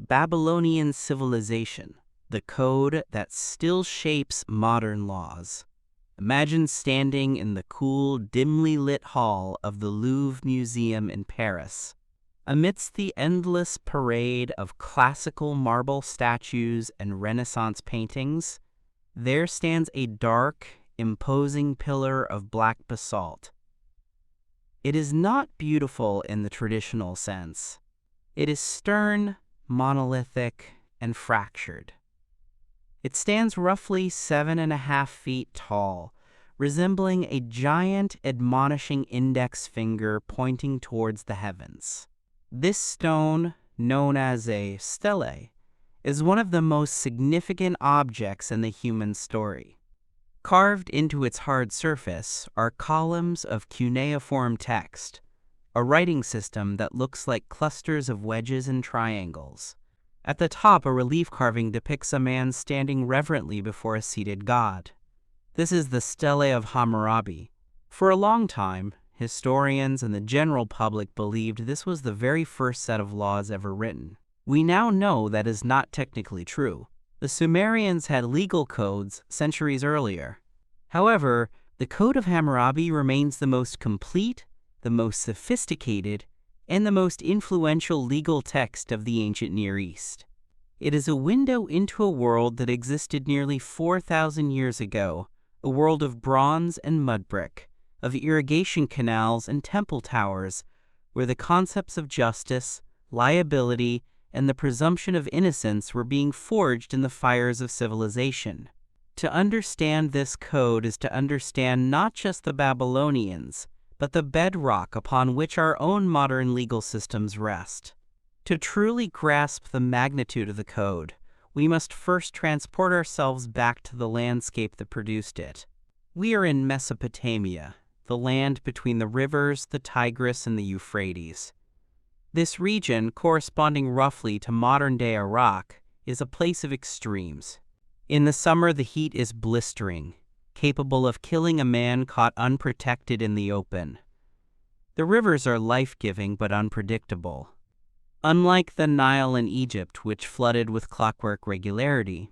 Babylonian Civilization, the code that still shapes modern laws. Imagine standing in the cool, dimly lit hall of the Louvre Museum in Paris. Amidst the endless parade of classical marble statues and Renaissance paintings, there stands a dark, imposing pillar of black basalt. It is not beautiful in the traditional sense. It is stern, monolithic, and fractured. It stands roughly 7.5 feet tall, resembling a giant admonishing index finger pointing towards the heavens. This stone, known as a stele, is one of the most significant objects in the human story. Carved into its hard surface are columns of cuneiform text, a writing system that looks like clusters of wedges and triangles. At the top, a relief carving depicts a man standing reverently before a seated god. This is the Stele of Hammurabi. For a long time, historians and the general public believed this was the very first set of laws ever written. We now know that is not technically true. The Sumerians had legal codes centuries earlier. However, the Code of Hammurabi remains the most complete, the most sophisticated, and the most influential legal text of the ancient Near East. It is a window into a world that existed nearly 4,000 years ago, a world of bronze and mud brick, of irrigation canals and temple towers, where the concepts of justice, liability, and the presumption of innocence were being forged in the fires of civilization. To understand this code is to understand not just the Babylonians, but the bedrock upon which our own modern legal systems rest. To truly grasp the magnitude of the code, we must first transport ourselves back to the landscape that produced it. We are in Mesopotamia, the land between the rivers, the Tigris, and the Euphrates. This region, corresponding roughly to modern-day Iraq, is a place of extremes. In the summer, the heat is blistering, capable of killing a man caught unprotected in the open. The rivers are life-giving but unpredictable. Unlike the Nile in Egypt, which flooded with clockwork regularity,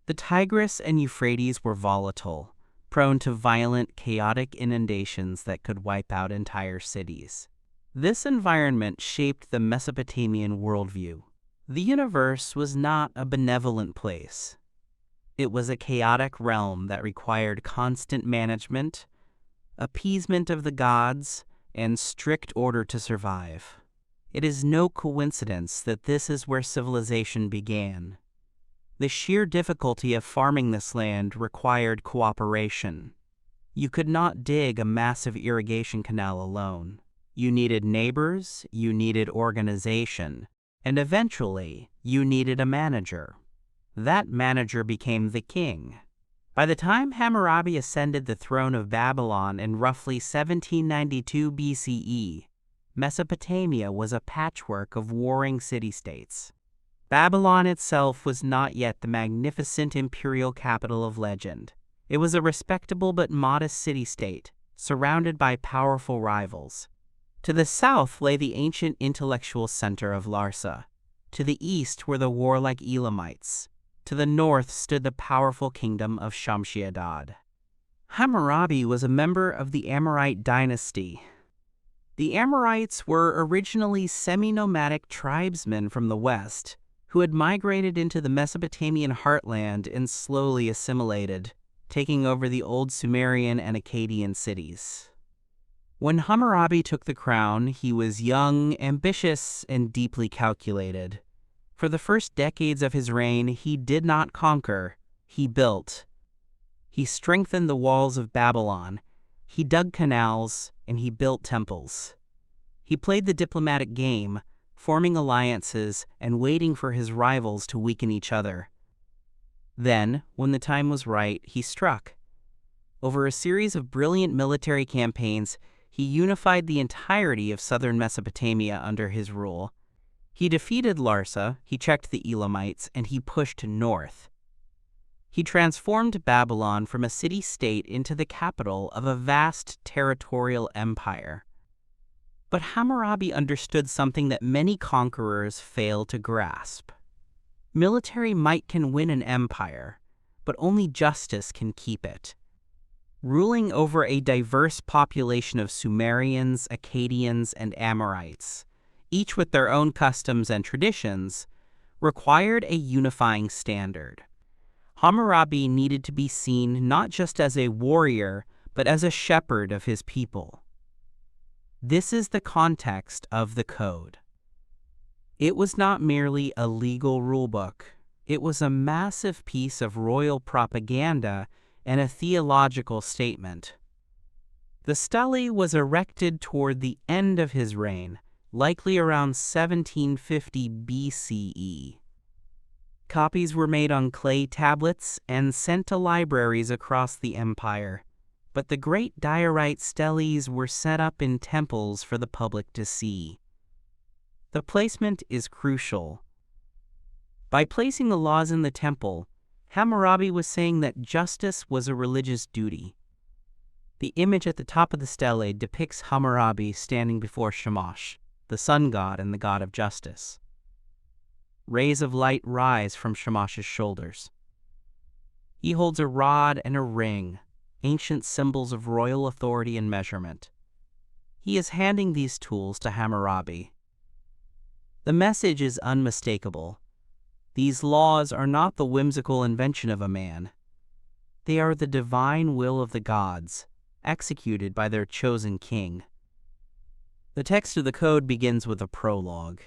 the Tigris and Euphrates were volatile, prone to violent, chaotic inundations that could wipe out entire cities. This environment shaped the Mesopotamian worldview. The universe was not a benevolent place. It was a chaotic realm that required constant management, appeasement of the gods, and strict order to survive. It is no coincidence that this is where civilization began. The sheer difficulty of farming this land required cooperation. You could not dig a massive irrigation canal alone. You needed neighbors, you needed organization, and eventually, you needed a manager. That manager became the king. By the time Hammurabi ascended the throne of Babylon in roughly 1792 BCE, Mesopotamia was a patchwork of warring city-states. Babylon itself was not yet the magnificent imperial capital of legend. It was a respectable but modest city-state, surrounded by powerful rivals. To the south lay the ancient intellectual center of Larsa. To the east were the warlike Elamites. To the north stood the powerful kingdom of Shamshi-Adad. Hammurabi was a member of the Amorite dynasty. The Amorites were originally semi-nomadic tribesmen from the west, who had migrated into the Mesopotamian heartland and slowly assimilated, taking over the old Sumerian and Akkadian cities. When Hammurabi took the crown, he was young, ambitious, and deeply calculated. For the first decades of his reign, he did not conquer, he built. He strengthened the walls of Babylon, he dug canals, and he built temples. He played the diplomatic game, forming alliances and waiting for his rivals to weaken each other. Then, when the time was right, he struck. Over a series of brilliant military campaigns, he unified the entirety of southern Mesopotamia under his rule. He defeated Larsa, he checked the Elamites, and he pushed north. He transformed Babylon from a city-state into the capital of a vast territorial empire. But Hammurabi understood something that many conquerors fail to grasp. Military might can win an empire, but only justice can keep it. Ruling over a diverse population of Sumerians, Akkadians, and Amorites, each with their own customs and traditions, required a unifying standard. Hammurabi needed to be seen not just as a warrior, but as a shepherd of his people. This is the context of the code. It was not merely a legal rulebook. It was a massive piece of royal propaganda and a theological statement. The stele was erected toward the end of his reign, likely around 1750 BCE. Copies were made on clay tablets and sent to libraries across the empire, but the great diorite steles were set up in temples for the public to see. The placement is crucial. By placing the laws in the temple, Hammurabi was saying that justice was a religious duty. The image at the top of the stele depicts Hammurabi standing before Shamash, the sun god and the god of justice. Rays of light rise from Shamash's shoulders. He holds a rod and a ring, ancient symbols of royal authority and measurement. He is handing these tools to Hammurabi. The message is unmistakable. These laws are not the whimsical invention of a man. They are the divine will of the gods, executed by their chosen king. The text of the code begins with a prologue.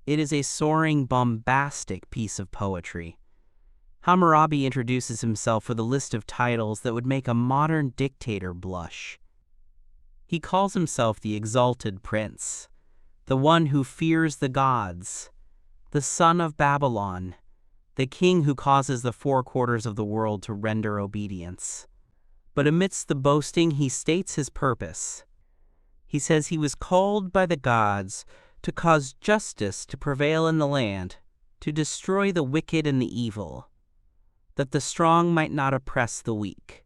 It is a soaring, bombastic piece of poetry. Hammurabi introduces himself with a list of titles that would make a modern dictator blush. He calls himself the exalted prince, the one who fears the gods, the son of Babylon, the king who causes the 4 quarters of the world to render obedience. But amidst the boasting, he states his purpose. He says he was called by the gods to cause justice to prevail in the land, to destroy the wicked and the evil, that the strong might not oppress the weak.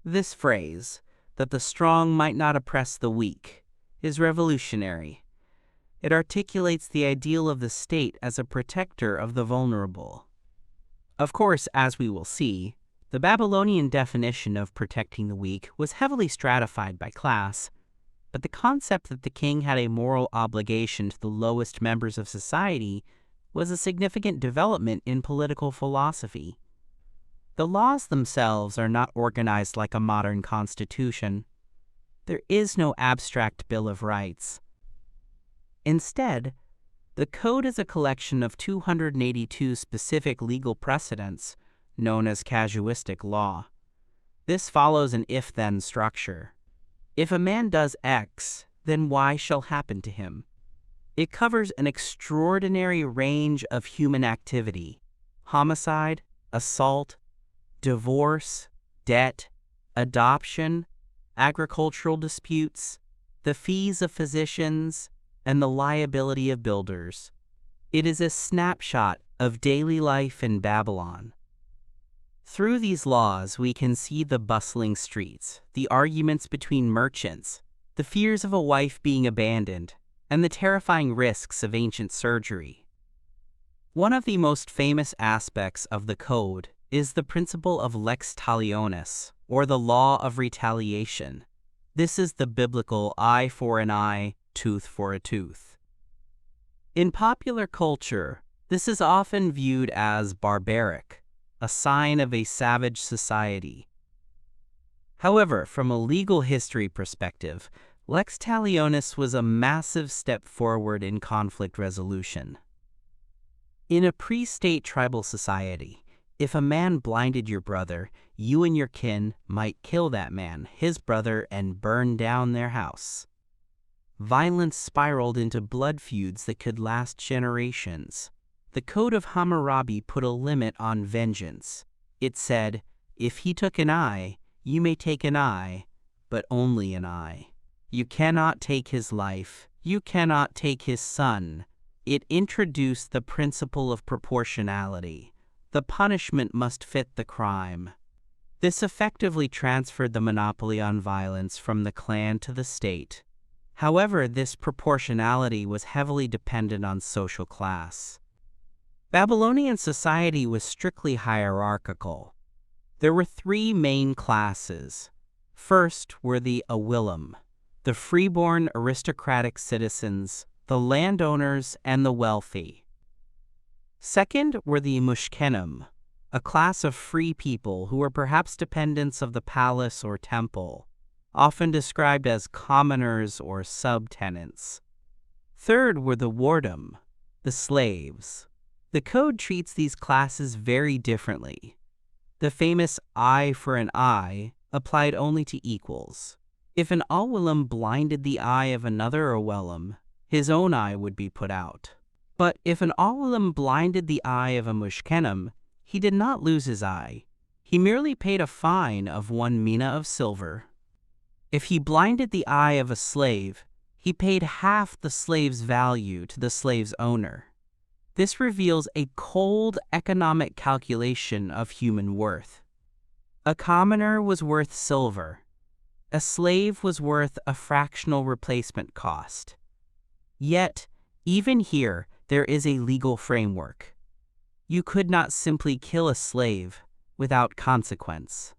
This phrase, that the strong might not oppress the weak, is revolutionary. It articulates the ideal of the state as a protector of the vulnerable. Of course, as we will see, the Babylonian definition of protecting the weak was heavily stratified by class, but the concept that the king had a moral obligation to the lowest members of society was a significant development in political philosophy. The laws themselves are not organized like a modern constitution. There is no abstract Bill of Rights. Instead, the code is a collection of 282 specific legal precedents known as casuistic law. This follows an if-then structure. If a man does X, then Y shall happen to him. It covers an extraordinary range of human activity: homicide, assault, divorce, debt, adoption, agricultural disputes, the fees of physicians, and the liability of builders. It is a snapshot of daily life in Babylon. Through these laws, we can see the bustling streets, the arguments between merchants, the fears of a wife being abandoned, and the terrifying risks of ancient surgery. One of the most famous aspects of the code is the principle of lex talionis, or the law of retaliation. This is the biblical eye for an eye, tooth for a tooth. In popular culture, this is often viewed as barbaric, a sign of a savage society. However, from a legal history perspective, lex talionis was a massive step forward in conflict resolution. In a pre-state tribal society, if a man blinded your brother, you and your kin might kill that man, his brother, and burn down their house. Violence spiraled into blood feuds that could last generations. The Code of Hammurabi put a limit on vengeance. It said, if he took an eye, you may take an eye, but only an eye. You cannot take his life. You cannot take his son. It introduced the principle of proportionality. The punishment must fit the crime. This effectively transferred the monopoly on violence from the clan to the state. However, this proportionality was heavily dependent on social class. Babylonian society was strictly hierarchical. There were three main classes. First were the Awilim, the freeborn aristocratic citizens, the landowners, and the wealthy. Second were the Mushkenim, a class of free people who were perhaps dependents of the palace or temple, often described as commoners or subtenants. Third were the Wardum, the slaves. The code treats these classes very differently. The famous eye for an eye applied only to equals. If an Awilim blinded the eye of another Awilim, his own eye would be put out. But if an Awilim blinded the eye of a Mushkenim, he did not lose his eye. He merely paid a fine of 1 mina of silver. If he blinded the eye of a slave, he paid half the slave's value to the slave's owner. This reveals a cold economic calculation of human worth. A commoner was worth silver. A slave was worth a fractional replacement cost. Yet, even here, there is a legal framework. You could not simply kill a slave without consequence.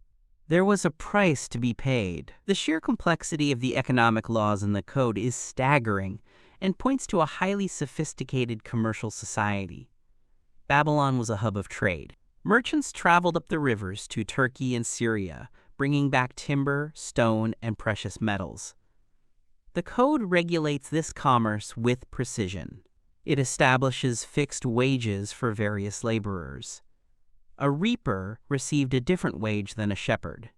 There was a price to be paid. The sheer complexity of the economic laws in the code is staggering and points to a highly sophisticated commercial society. Babylon was a hub of trade. Merchants traveled up the rivers to Turkey and Syria, bringing back timber, stone, and precious metals. The code regulates this commerce with precision. It establishes fixed wages for various laborers. A reaper received a different wage than a shepherd.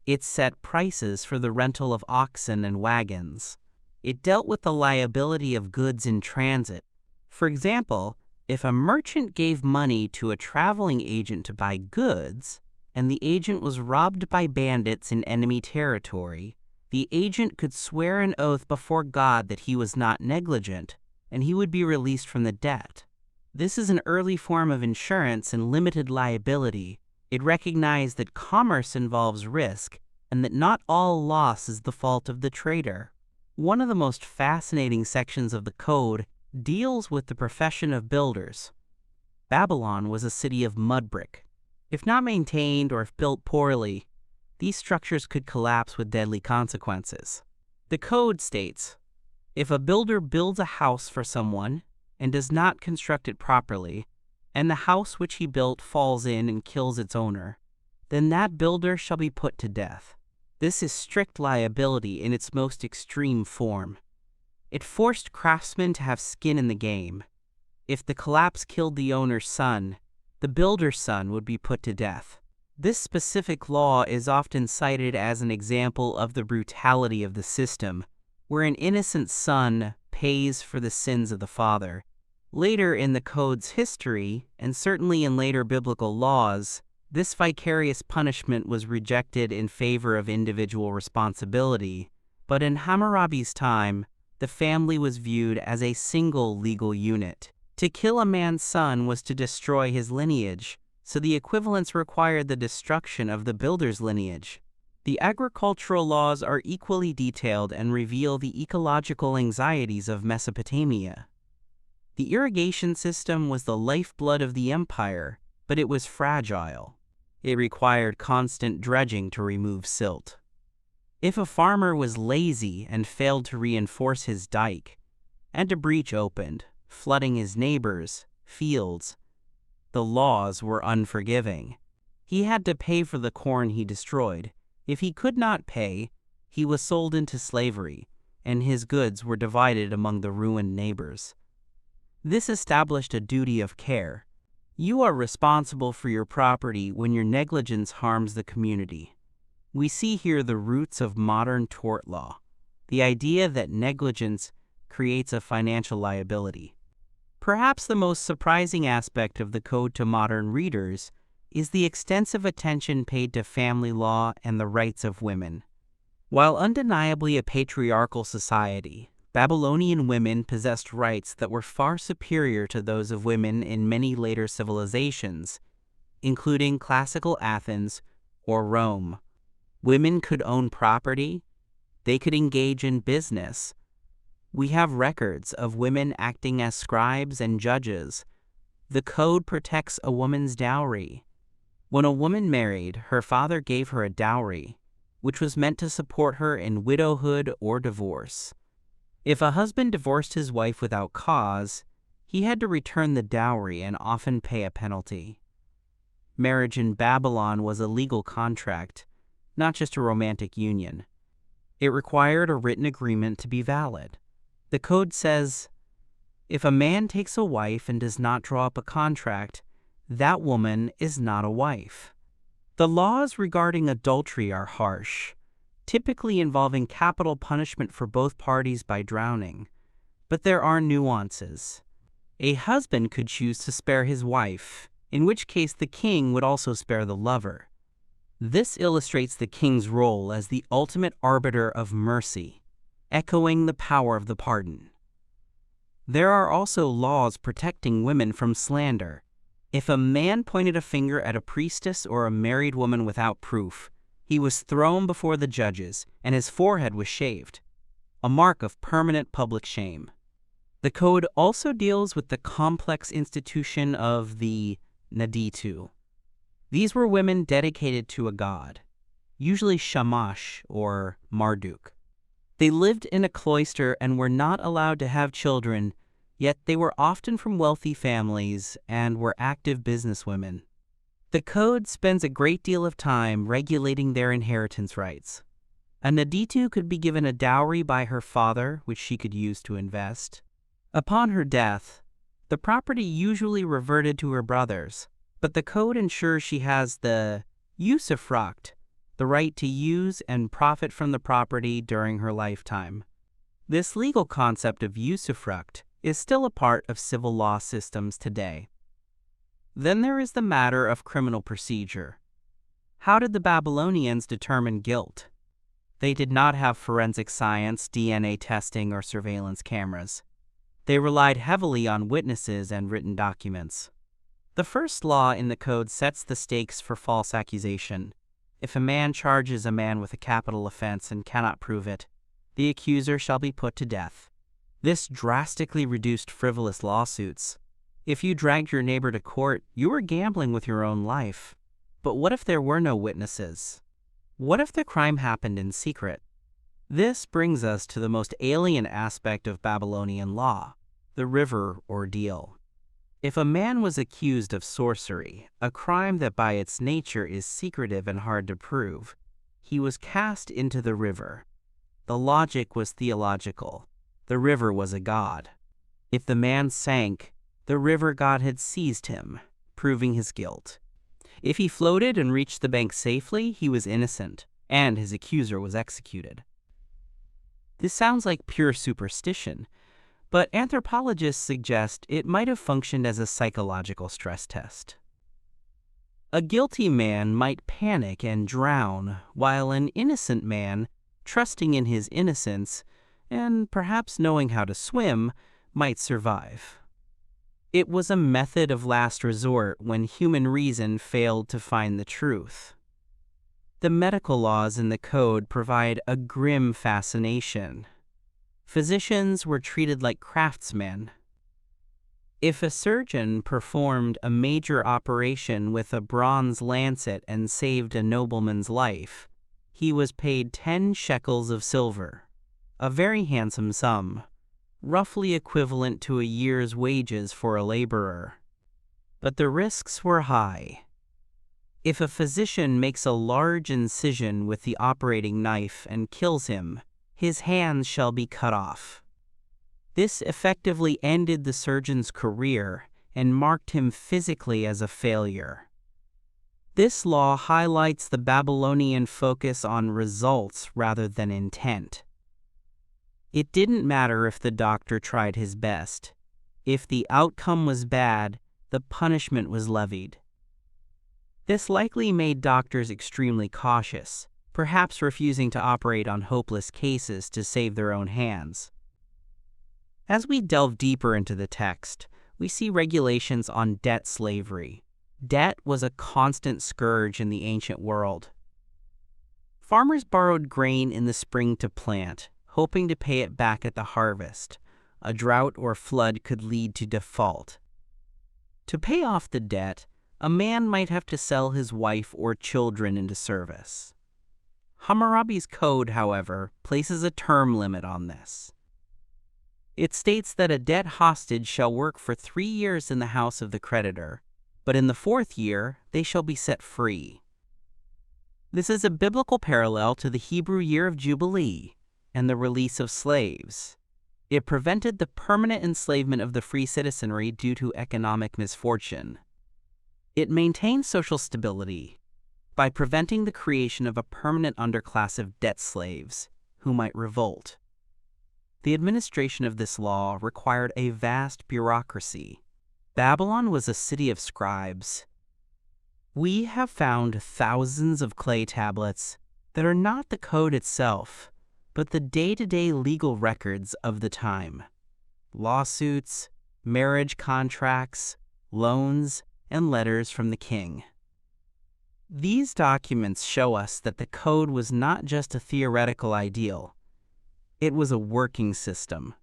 It set prices for the rental of oxen and wagons. It dealt with the liability of goods in transit. For example, if a merchant gave money to a traveling agent to buy goods, and the agent was robbed by bandits in enemy territory, the agent could swear an oath before God that he was not negligent, and he would be released from the debt. This is an early form of insurance and limited liability. It recognized that commerce involves risk, and that not all loss is the fault of the trader. One of the most fascinating sections of the code deals with the profession of builders. Babylon was a city of mud brick. If not maintained or if built poorly, these structures could collapse with deadly consequences. The code states, if a builder builds a house for someone and does not construct it properly, and the house which he built falls in and kills its owner, then that builder shall be put to death. This is strict liability in its most extreme form. It forced craftsmen to have skin in the game. If the collapse killed the owner's son, the builder's son would be put to death. This specific law is often cited as an example of the brutality of the system, where an innocent son pays for the sins of the father. Later in the code's history, and certainly in later biblical laws, this vicarious punishment was rejected in favor of individual responsibility. But in Hammurabi's time, the family was viewed as a single legal unit. To kill a man's son was to destroy his lineage, so the equivalence required the destruction of the builder's lineage. The agricultural laws are equally detailed and reveal the ecological anxieties of Mesopotamia. The irrigation system was the lifeblood of the empire, but it was fragile. It required constant dredging to remove silt. If a farmer was lazy and failed to reinforce his dike, and a breach opened, flooding his neighbors' fields, the laws were unforgiving. He had to pay for the corn he destroyed. If he could not pay, he was sold into slavery, and his goods were divided among the ruined neighbors. This established a duty of care. You are responsible for your property when your negligence harms the community. We see here the roots of modern tort law, the idea that negligence creates a financial liability. Perhaps the most surprising aspect of the code to modern readers is the extensive attention paid to family law and the rights of women. While undeniably a patriarchal society, Babylonian women possessed rights that were far superior to those of women in many later civilizations, including classical Athens or Rome. Women could own property, they could engage in business, We have records of women acting as scribes and judges. The code protects a woman's dowry. When a woman married, her father gave her a dowry, which was meant to support her in widowhood or divorce. If a husband divorced his wife without cause, he had to return the dowry and often pay a penalty. Marriage in Babylon was a legal contract, not just a romantic union. It required a written agreement to be valid. The code says, if a man takes a wife and does not draw up a contract, that woman is not a wife. The laws regarding adultery are harsh, typically involving capital punishment for both parties by drowning. But there are nuances. A husband could choose to spare his wife, in which case the king would also spare the lover. This illustrates the king's role as the ultimate arbiter of mercy, echoing the power of the pardon. There are also laws protecting women from slander. If a man pointed a finger at a priestess or a married woman without proof, he was thrown before the judges and his forehead was shaved, a mark of permanent public shame. The code also deals with the complex institution of the Naditu. These were women dedicated to a god, usually Shamash or Marduk. They lived in a cloister and were not allowed to have children, yet they were often from wealthy families and were active businesswomen. The code spends a great deal of time regulating their inheritance rights. A Naditu could be given a dowry by her father, which she could use to invest. Upon her death, the property usually reverted to her brothers, but the code ensures she has the usufruct, the right to use and profit from the property during her lifetime. This legal concept of usufruct is still a part of civil law systems today. Then there is the matter of criminal procedure. How did the Babylonians determine guilt? They did not have forensic science, DNA testing, or surveillance cameras. They relied heavily on witnesses and written documents. The first law in the code sets the stakes for false accusation. If a man charges a man with a capital offense and cannot prove it, the accuser shall be put to death. This drastically reduced frivolous lawsuits. If you dragged your neighbor to court, you were gambling with your own life. But what if there were no witnesses? What if the crime happened in secret? This brings us to the most alien aspect of Babylonian law, the river ordeal. If a man was accused of sorcery, a crime that by its nature is secretive and hard to prove, he was cast into the river. The logic was theological. The river was a god. If the man sank, the river god had seized him, proving his guilt. If he floated and reached the bank safely, he was innocent, and his accuser was executed. This sounds like pure superstition, but anthropologists suggest it might have functioned as a psychological stress test. A guilty man might panic and drown, while an innocent man, trusting in his innocence, and perhaps knowing how to swim, might survive. It was a method of last resort when human reason failed to find the truth. The medical laws in the code provide a grim fascination. Physicians were treated like craftsmen. If a surgeon performed a major operation with a bronze lancet and saved a nobleman's life, he was paid 10 shekels of silver, a very handsome sum, roughly equivalent to a year's wages for a laborer. But the risks were high. If a physician makes a large incision with the operating knife and kills him, his hands shall be cut off. This effectively ended the surgeon's career and marked him physically as a failure. This law highlights the Babylonian focus on results rather than intent. It didn't matter if the doctor tried his best. If the outcome was bad, the punishment was levied. This likely made doctors extremely cautious, perhaps refusing to operate on hopeless cases to save their own hands. As we delve deeper into the text, we see regulations on debt slavery. Debt was a constant scourge in the ancient world. Farmers borrowed grain in the spring to plant, hoping to pay it back at the harvest. A drought or flood could lead to default. To pay off the debt, a man might have to sell his wife or children into service. Hammurabi's code, however, places a term limit on this. It states that a debt hostage shall work for 3 years in the house of the creditor, but in the 4th year they shall be set free. This is a biblical parallel to the Hebrew year of Jubilee and the release of slaves. It prevented the permanent enslavement of the free citizenry due to economic misfortune. It maintained social stability by preventing the creation of a permanent underclass of debt slaves who might revolt. The administration of this law required a vast bureaucracy. Babylon was a city of scribes. We have found thousands of clay tablets that are not the code itself, but the day-to-day legal records of the time. Lawsuits, marriage contracts, loans, and letters from the king. These documents show us that the code was not just a theoretical ideal. It was a working system.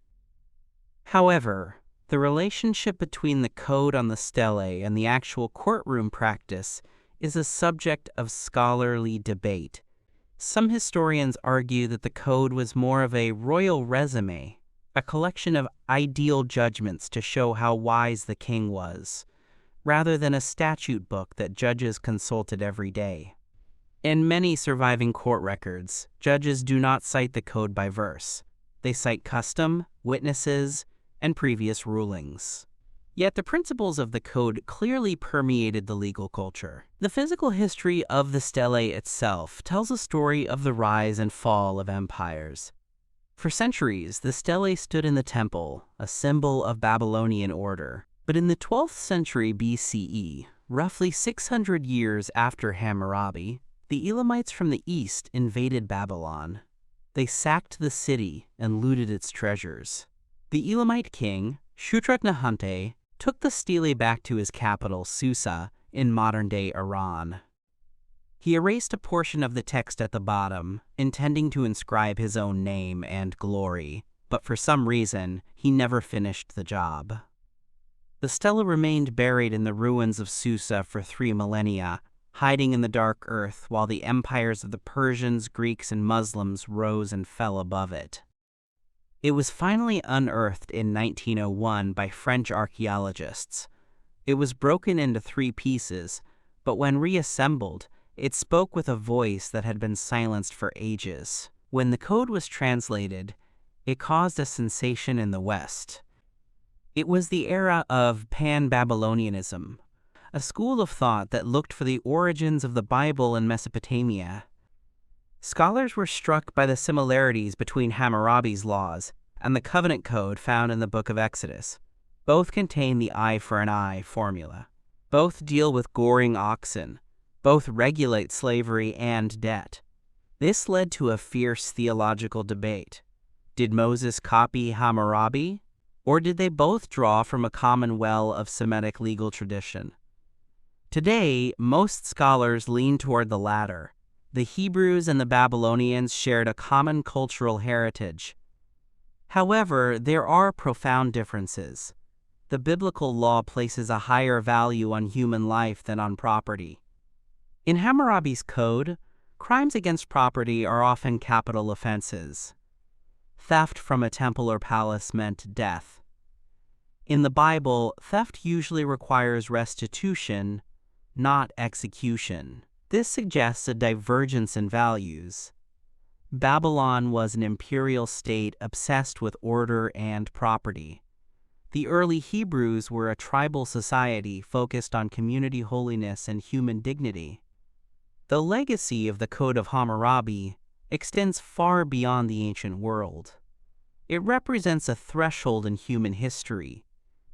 However, the relationship between the code on the stelae and the actual courtroom practice is a subject of scholarly debate. Some historians argue that the code was more of a royal resume, a collection of ideal judgments to show how wise the king was, rather than a statute book that judges consulted every day. In many surviving court records, judges do not cite the code by verse. They cite custom, witnesses, and previous rulings. Yet the principles of the code clearly permeated the legal culture. The physical history of the stele itself tells a story of the rise and fall of empires. For centuries, the stele stood in the temple, a symbol of Babylonian order. But in the 12th century BCE, roughly 600 years after Hammurabi, the Elamites from the east invaded Babylon. They sacked the city and looted its treasures. The Elamite king, Shutruk-Nahante, took the stele back to his capital, Susa, in modern-day Iran. He erased a portion of the text at the bottom, intending to inscribe his own name and glory, but for some reason, he never finished the job. The stela remained buried in the ruins of Susa for 3 millennia, hiding in the dark earth while the empires of the Persians, Greeks, and Muslims rose and fell above it. It was finally unearthed in 1901 by French archaeologists. It was broken into 3 pieces, but when reassembled, it spoke with a voice that had been silenced for ages. When the code was translated, it caused a sensation in the West. It was the era of Pan-Babylonianism, a school of thought that looked for the origins of the Bible in Mesopotamia. Scholars were struck by the similarities between Hammurabi's laws and the covenant code found in the Book of Exodus. Both contain the eye for an eye formula. Both deal with goring oxen. Both regulate slavery and debt. This led to a fierce theological debate. Did Moses copy Hammurabi, or did they both draw from a common well of Semitic legal tradition? Today, most scholars lean toward the latter. The Hebrews and the Babylonians shared a common cultural heritage. However, there are profound differences. The biblical law places a higher value on human life than on property. In Hammurabi's code, crimes against property are often capital offenses. Theft from a temple or palace meant death. In the Bible, theft usually requires restitution, not execution. This suggests a divergence in values. Babylon was an imperial state obsessed with order and property. The early Hebrews were a tribal society focused on community holiness and human dignity. The legacy of the Code of Hammurabi extends far beyond the ancient world. It represents a threshold in human history,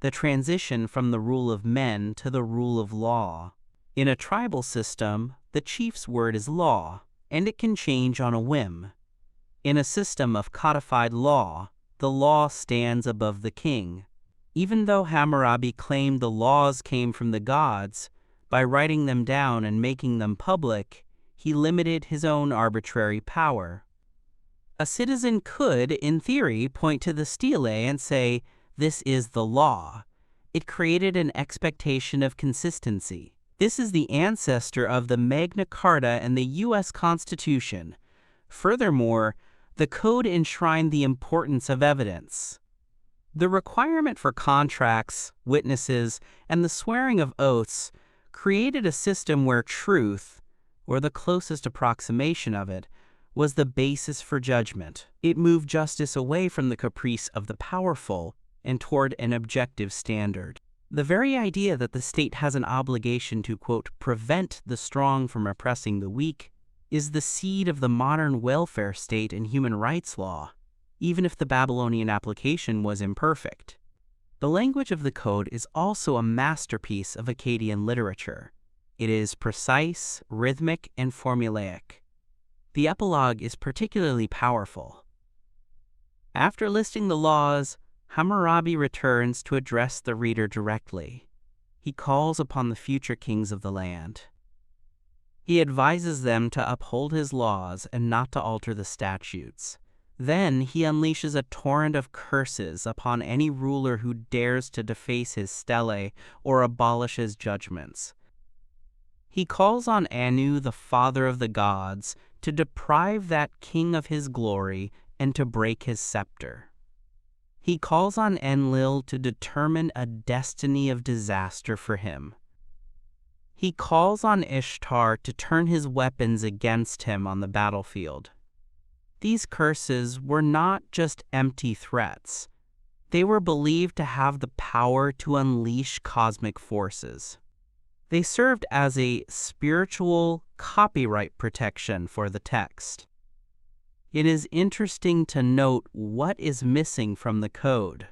the transition from the rule of men to the rule of law. In a tribal system, the chief's word is law, and it can change on a whim. In a system of codified law, the law stands above the king. Even though Hammurabi claimed the laws came from the gods, by writing them down and making them public, he limited his own arbitrary power. A citizen could, in theory, point to the stele and say, "This is the law." It created an expectation of consistency. This is the ancestor of the Magna Carta and the U.S. Constitution. Furthermore, the code enshrined the importance of evidence. The requirement for contracts, witnesses, and the swearing of oaths created a system where truth, or the closest approximation of it, was the basis for judgment. It moved justice away from the caprice of the powerful and toward an objective standard. The very idea that the state has an obligation to, quote, prevent the strong from oppressing the weak is the seed of the modern welfare state and human rights law, even if the Babylonian application was imperfect. The language of the code is also a masterpiece of Akkadian literature. It is precise, rhythmic, and formulaic. The epilogue is particularly powerful. After listing the laws, Hammurabi returns to address the reader directly. He calls upon the future kings of the land. He advises them to uphold his laws and not to alter the statutes. Then he unleashes a torrent of curses upon any ruler who dares to deface his stele or abolish his judgments. He calls on Anu, the father of the gods, to deprive that king of his glory and to break his scepter. He calls on Enlil to determine a destiny of disaster for him. He calls on Ishtar to turn his weapons against him on the battlefield. These curses were not just empty threats. They were believed to have the power to unleash cosmic forces. They served as a spiritual copyright protection for the text. It is interesting to note what is missing from the code.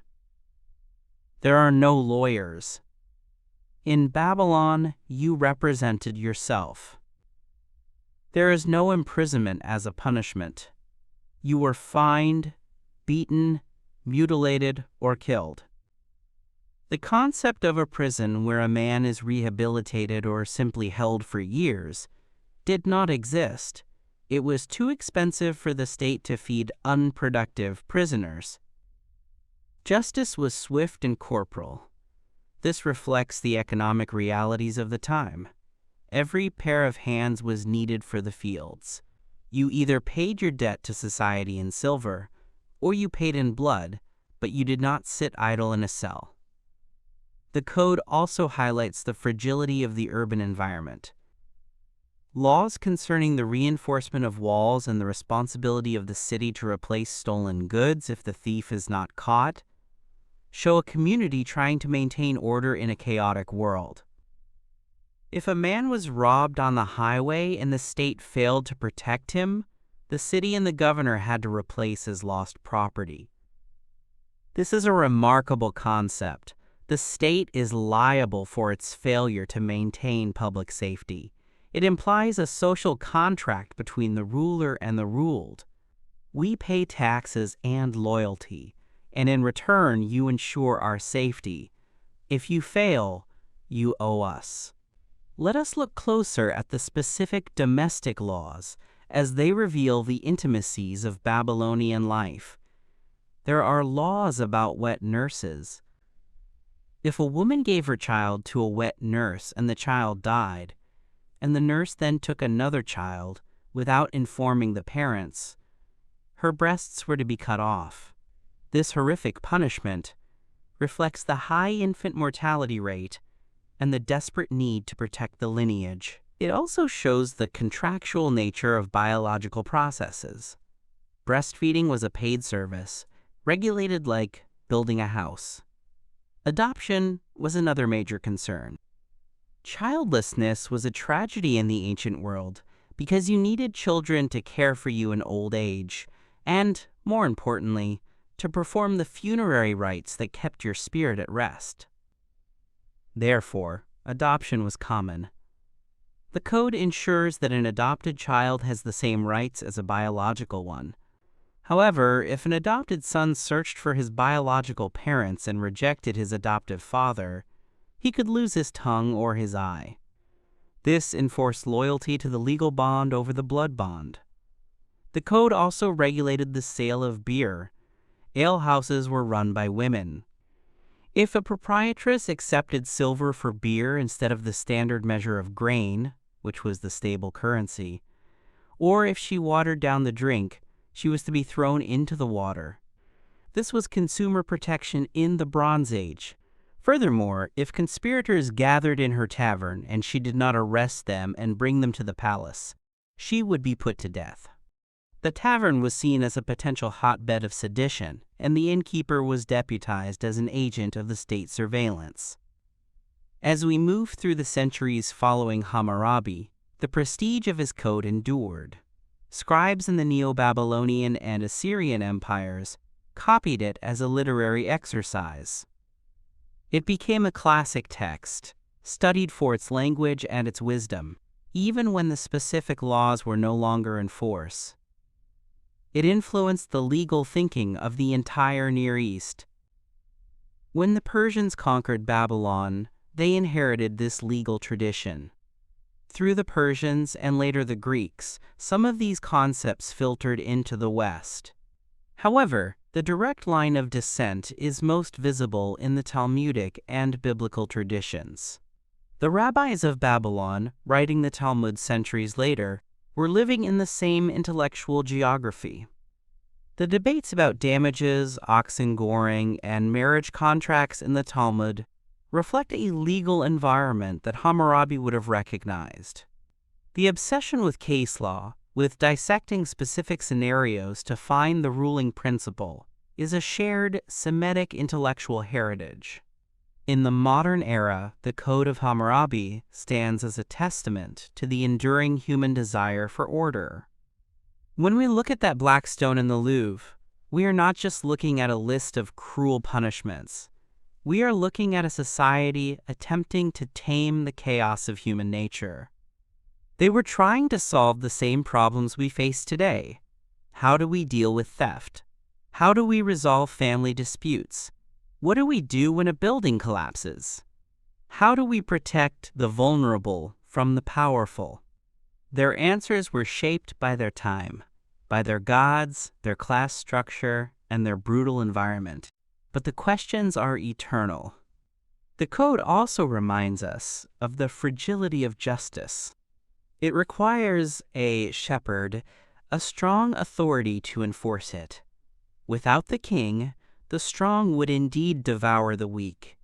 There are no lawyers. In Babylon, you represented yourself. There is no imprisonment as a punishment. You were fined, beaten, mutilated, or killed. The concept of a prison where a man is rehabilitated or simply held for years did not exist. It was too expensive for the state to feed unproductive prisoners. Justice was swift and corporal. This reflects the economic realities of the time. Every pair of hands was needed for the fields. You either paid your debt to society in silver, or you paid in blood, but you did not sit idle in a cell. The code also highlights the fragility of the urban environment. Laws concerning the reinforcement of walls and the responsibility of the city to replace stolen goods if the thief is not caught show a community trying to maintain order in a chaotic world. If a man was robbed on the highway and the state failed to protect him, the city and the governor had to replace his lost property. This is a remarkable concept. The state is liable for its failure to maintain public safety. It implies a social contract between the ruler and the ruled. We pay taxes and loyalty, and in return you ensure our safety. If you fail, you owe us. Let us look closer at the specific domestic laws as they reveal the intimacies of Babylonian life. There are laws about wet nurses. If a woman gave her child to a wet nurse and the child died, and the nurse then took another child without informing the parents, her breasts were to be cut off. This horrific punishment reflects the high infant mortality rate and the desperate need to protect the lineage. It also shows the contractual nature of biological processes. Breastfeeding was a paid service, regulated like building a house. Adoption was another major concern. Childlessness was a tragedy in the ancient world because you needed children to care for you in old age and, more importantly, to perform the funerary rites that kept your spirit at rest. Therefore, adoption was common. The code ensures that an adopted child has the same rights as a biological one. However, if an adopted son searched for his biological parents and rejected his adoptive father, he could lose his tongue or his eye. This enforced loyalty to the legal bond over the blood bond. The code also regulated the sale of beer. Alehouses were run by women. If a proprietress accepted silver for beer instead of the standard measure of grain, which was the stable currency, or if she watered down the drink, she was to be thrown into the water. This was consumer protection in the Bronze Age. Furthermore, if conspirators gathered in her tavern and she did not arrest them and bring them to the palace, she would be put to death. The tavern was seen as a potential hotbed of sedition, and the innkeeper was deputized as an agent of the state surveillance. As we move through the centuries following Hammurabi, the prestige of his code endured. Scribes in the Neo-Babylonian and Assyrian empires copied it as a literary exercise. It became a classic text, studied for its language and its wisdom, even when the specific laws were no longer in force. It influenced the legal thinking of the entire Near East. When the Persians conquered Babylon, they inherited this legal tradition. Through the Persians and later the Greeks, some of these concepts filtered into the West. However, the direct line of descent is most visible in the Talmudic and biblical traditions. The rabbis of Babylon, writing the Talmud centuries later, were living in the same intellectual geography. The debates about damages, oxen goring, and marriage contracts in the Talmud reflect a legal environment that Hammurabi would have recognized. The obsession with case law, with dissecting specific scenarios to find the ruling principle, is a shared Semitic intellectual heritage. In the modern era, the Code of Hammurabi stands as a testament to the enduring human desire for order. When we look at that black stone in the Louvre, we are not just looking at a list of cruel punishments. We are looking at a society attempting to tame the chaos of human nature. They were trying to solve the same problems we face today. How do we deal with theft? How do we resolve family disputes? What do we do when a building collapses? How do we protect the vulnerable from the powerful? Their answers were shaped by their time, by their gods, their class structure, and their brutal environment. But the questions are eternal. The code also reminds us of the fragility of justice. It requires a shepherd, a strong authority to enforce it. Without the king, the strong would indeed devour the weak.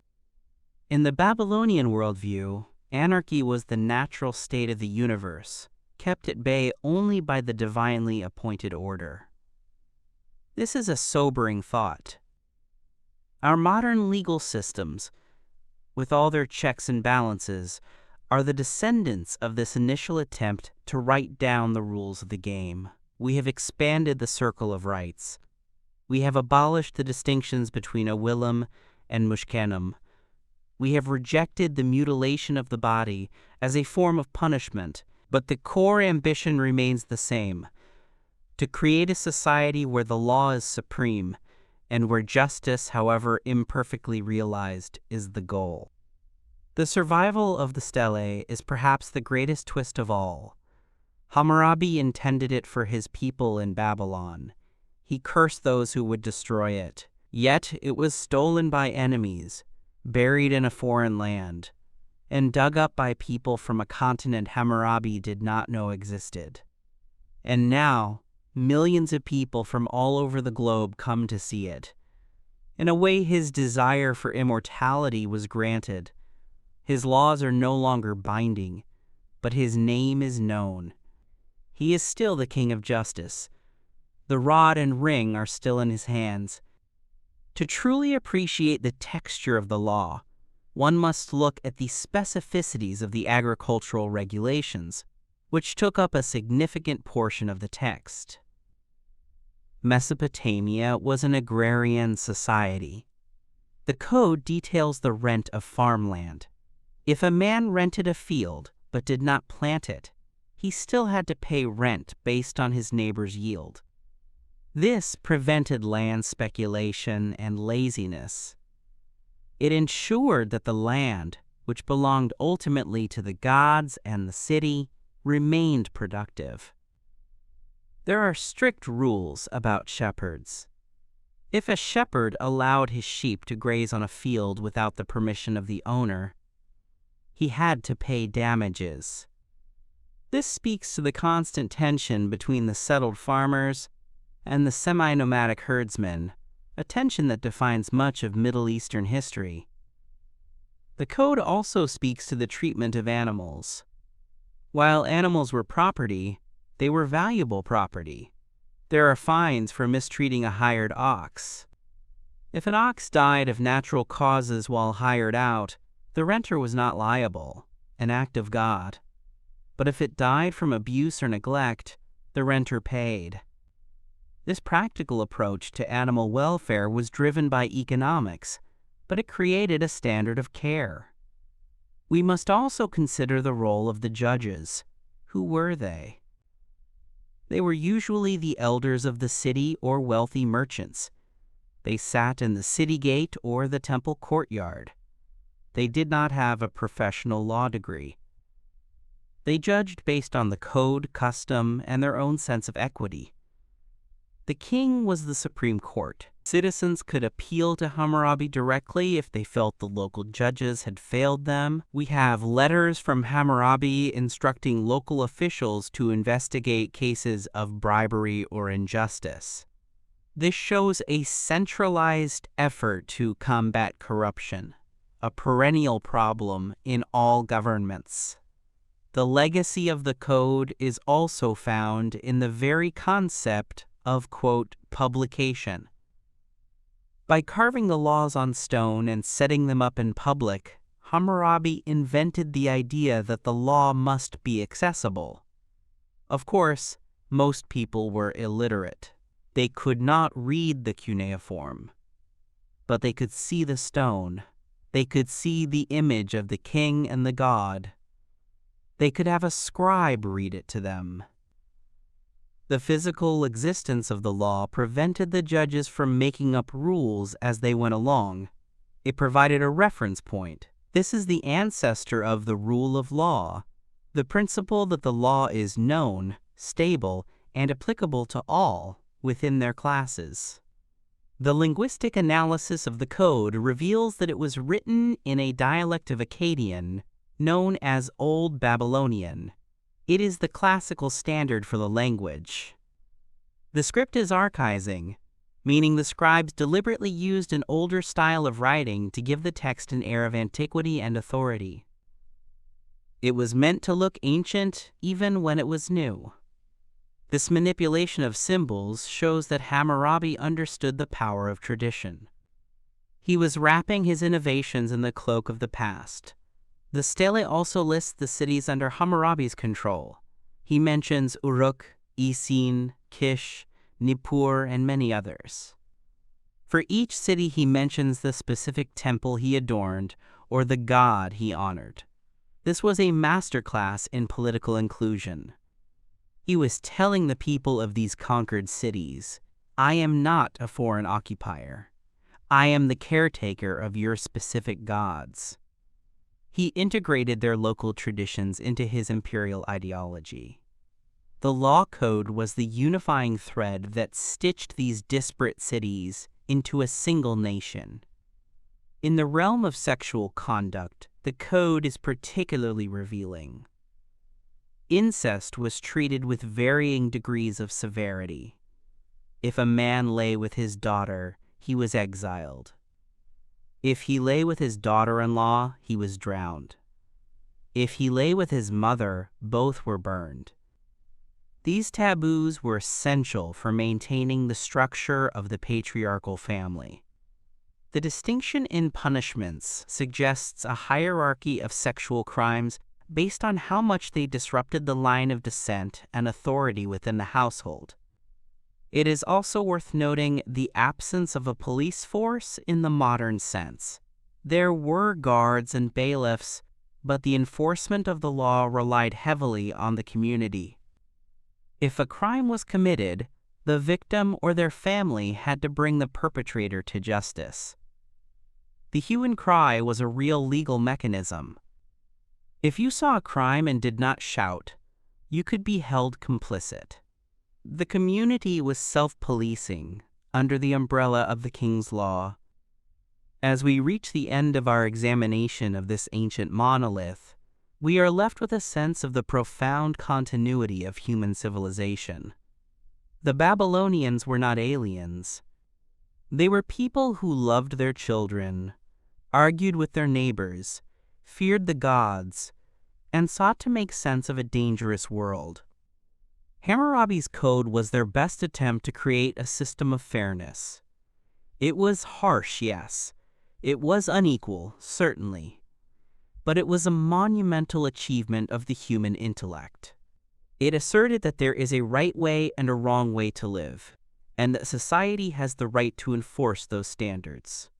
In the Babylonian worldview, anarchy was the natural state of the universe, kept at bay only by the divinely appointed order. This is a sobering thought. Our modern legal systems, with all their checks and balances, are the descendants of this initial attempt to write down the rules of the game. We have expanded the circle of rights. We have abolished the distinctions between Awilim and Mushkenim. We have rejected the mutilation of the body as a form of punishment, but the core ambition remains the same: to create a society where the law is supreme, and where justice, however imperfectly realized, is the goal. The survival of the stele is perhaps the greatest twist of all. Hammurabi intended it for his people in Babylon. He cursed those who would destroy it. Yet it was stolen by enemies, buried in a foreign land, and dug up by people from a continent Hammurabi did not know existed. And now, millions of people from all over the globe come to see it. In a way, his desire for immortality was granted. His laws are no longer binding, but his name is known. He is still the King of Justice. The rod and ring are still in his hands. To truly appreciate the texture of the law, one must look at the specificities of the agricultural regulations, which took up a significant portion of the text. Mesopotamia was an agrarian society. The code details the rent of farmland. If a man rented a field but did not plant it, he still had to pay rent based on his neighbor's yield. This prevented land speculation and laziness. It ensured that the land, which belonged ultimately to the gods and the city, remained productive. There are strict rules about shepherds. If a shepherd allowed his sheep to graze on a field without the permission of the owner, he had to pay damages. This speaks to the constant tension between the settled farmers and the semi-nomadic herdsmen, a tension that defines much of Middle Eastern history. The code also speaks to the treatment of animals. While animals were property, they were valuable property. There are fines for mistreating a hired ox. If an ox died of natural causes while hired out, the renter was not liable, an act of God. But if it died from abuse or neglect, the renter paid. This practical approach to animal welfare was driven by economics, but it created a standard of care. We must also consider the role of the judges. Who were they? They were usually the elders of the city or wealthy merchants. They sat in the city gate or the temple courtyard. They did not have a professional law degree. They judged based on the code, custom, and their own sense of equity. The king was the supreme court. Citizens could appeal to Hammurabi directly if they felt the local judges had failed them. We have letters from Hammurabi instructing local officials to investigate cases of bribery or injustice. This shows a centralized effort to combat corruption, a perennial problem in all governments. The legacy of the code is also found in the very concept of, quote, publication. By carving the laws on stone and setting them up in public, Hammurabi invented the idea that the law must be accessible. Of course, most people were illiterate. They could not read the cuneiform, but they could see the stone. They could see the image of the king and the god. They could have a scribe read it to them. The physical existence of the law prevented the judges from making up rules as they went along. It provided a reference point. This is the ancestor of the rule of law, the principle that the law is known, stable, and applicable to all within their classes. The linguistic analysis of the code reveals that it was written in a dialect of Akkadian known as Old Babylonian. It is the classical standard for the language. The script is archaizing, meaning the scribes deliberately used an older style of writing to give the text an air of antiquity and authority. It was meant to look ancient even when it was new. This manipulation of symbols shows that Hammurabi understood the power of tradition. He was wrapping his innovations in the cloak of the past. The stele also lists the cities under Hammurabi's control. He mentions Uruk, Isin, Kish, Nippur, and many others. For each city he mentions the specific temple he adorned or the god he honored. This was a masterclass in political inclusion. He was telling the people of these conquered cities, I am not a foreign occupier. I am the caretaker of your specific gods. He integrated their local traditions into his imperial ideology. The law code was the unifying thread that stitched these disparate cities into a single nation. In the realm of sexual conduct, the code is particularly revealing. Incest was treated with varying degrees of severity. If a man lay with his daughter, he was exiled. If he lay with his daughter-in-law, he was drowned. If he lay with his mother, both were burned. These taboos were essential for maintaining the structure of the patriarchal family. The distinction in punishments suggests a hierarchy of sexual crimes based on how much they disrupted the line of descent and authority within the household. It is also worth noting the absence of a police force in the modern sense. There were guards and bailiffs, but the enforcement of the law relied heavily on the community. If a crime was committed, the victim or their family had to bring the perpetrator to justice. The hue and cry was a real legal mechanism. If you saw a crime and did not shout, you could be held complicit. The community was self-policing under the umbrella of the king's law. As we reach the end of our examination of this ancient monolith, we are left with a sense of the profound continuity of human civilization. The Babylonians were not aliens. They were people who loved their children, argued with their neighbors, feared the gods, and sought to make sense of a dangerous world. Hammurabi's code was their best attempt to create a system of fairness. It was harsh, yes. It was unequal, certainly. But it was a monumental achievement of the human intellect. It asserted that there is a right way and a wrong way to live, and that society has the right to enforce those standards.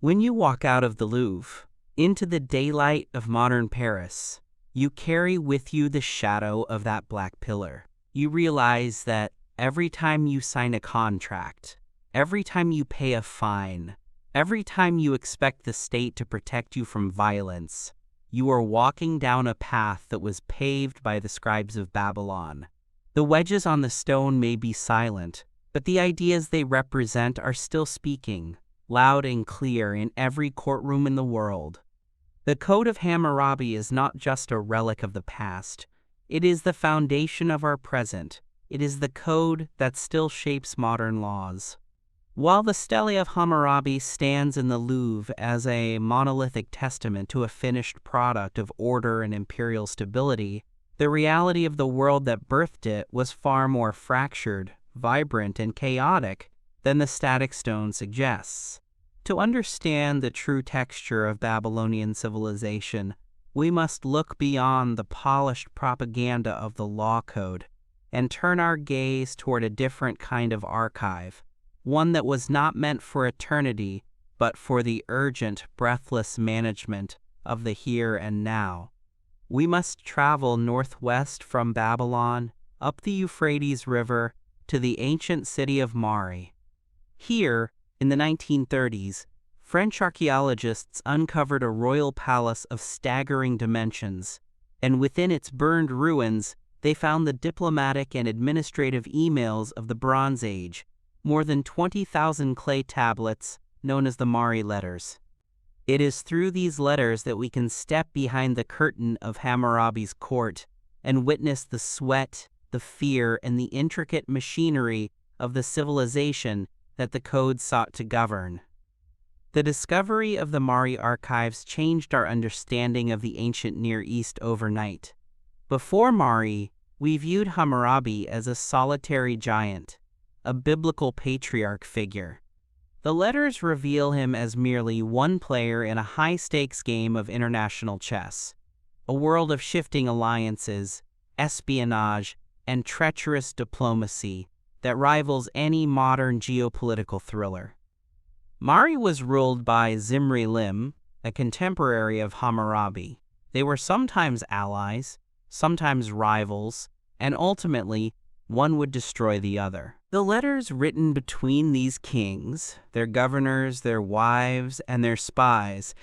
When you walk out of the Louvre, into the daylight of modern Paris, you carry with you the shadow of that black pillar. You realize that every time you sign a contract, every time you pay a fine, every time you expect the state to protect you from violence, you are walking down a path that was paved by the scribes of Babylon. The wedges on the stone may be silent, but the ideas they represent are still speaking, loud and clear in every courtroom in the world. The Code of Hammurabi is not just a relic of the past. It is the foundation of our present. It is the code that still shapes modern laws. While the Stele of Hammurabi stands in the Louvre as a monolithic testament to a finished product of order and imperial stability, the reality of the world that birthed it was far more fractured, vibrant, and chaotic than the static stone suggests. To understand the true texture of Babylonian civilization, we must look beyond the polished propaganda of the law code and turn our gaze toward a different kind of archive, one that was not meant for eternity, but for the urgent, breathless management of the here and now. We must travel northwest from Babylon, up the Euphrates River, to the ancient city of Mari. Here, in the 1930s, French archaeologists uncovered a royal palace of staggering dimensions, and within its burned ruins, they found the diplomatic and administrative emails of the Bronze Age, more than 20,000 clay tablets known as the Mari letters. It is through these letters that we can step behind the curtain of Hammurabi's court and witness the sweat, the fear, and the intricate machinery of the civilization that the code sought to govern. The discovery of the Mari archives changed our understanding of the ancient Near East overnight. Before Mari, we viewed Hammurabi as a solitary giant, a biblical patriarch figure. The letters reveal him as merely one player in a high-stakes game of international chess, a world of shifting alliances, espionage, and treacherous diplomacy that rivals any modern geopolitical thriller. Mari was ruled by Zimri-Lim, a contemporary of Hammurabi. They were sometimes allies, sometimes rivals, and ultimately, one would destroy the other. The letters written between these kings, their governors, their wives, and their spies,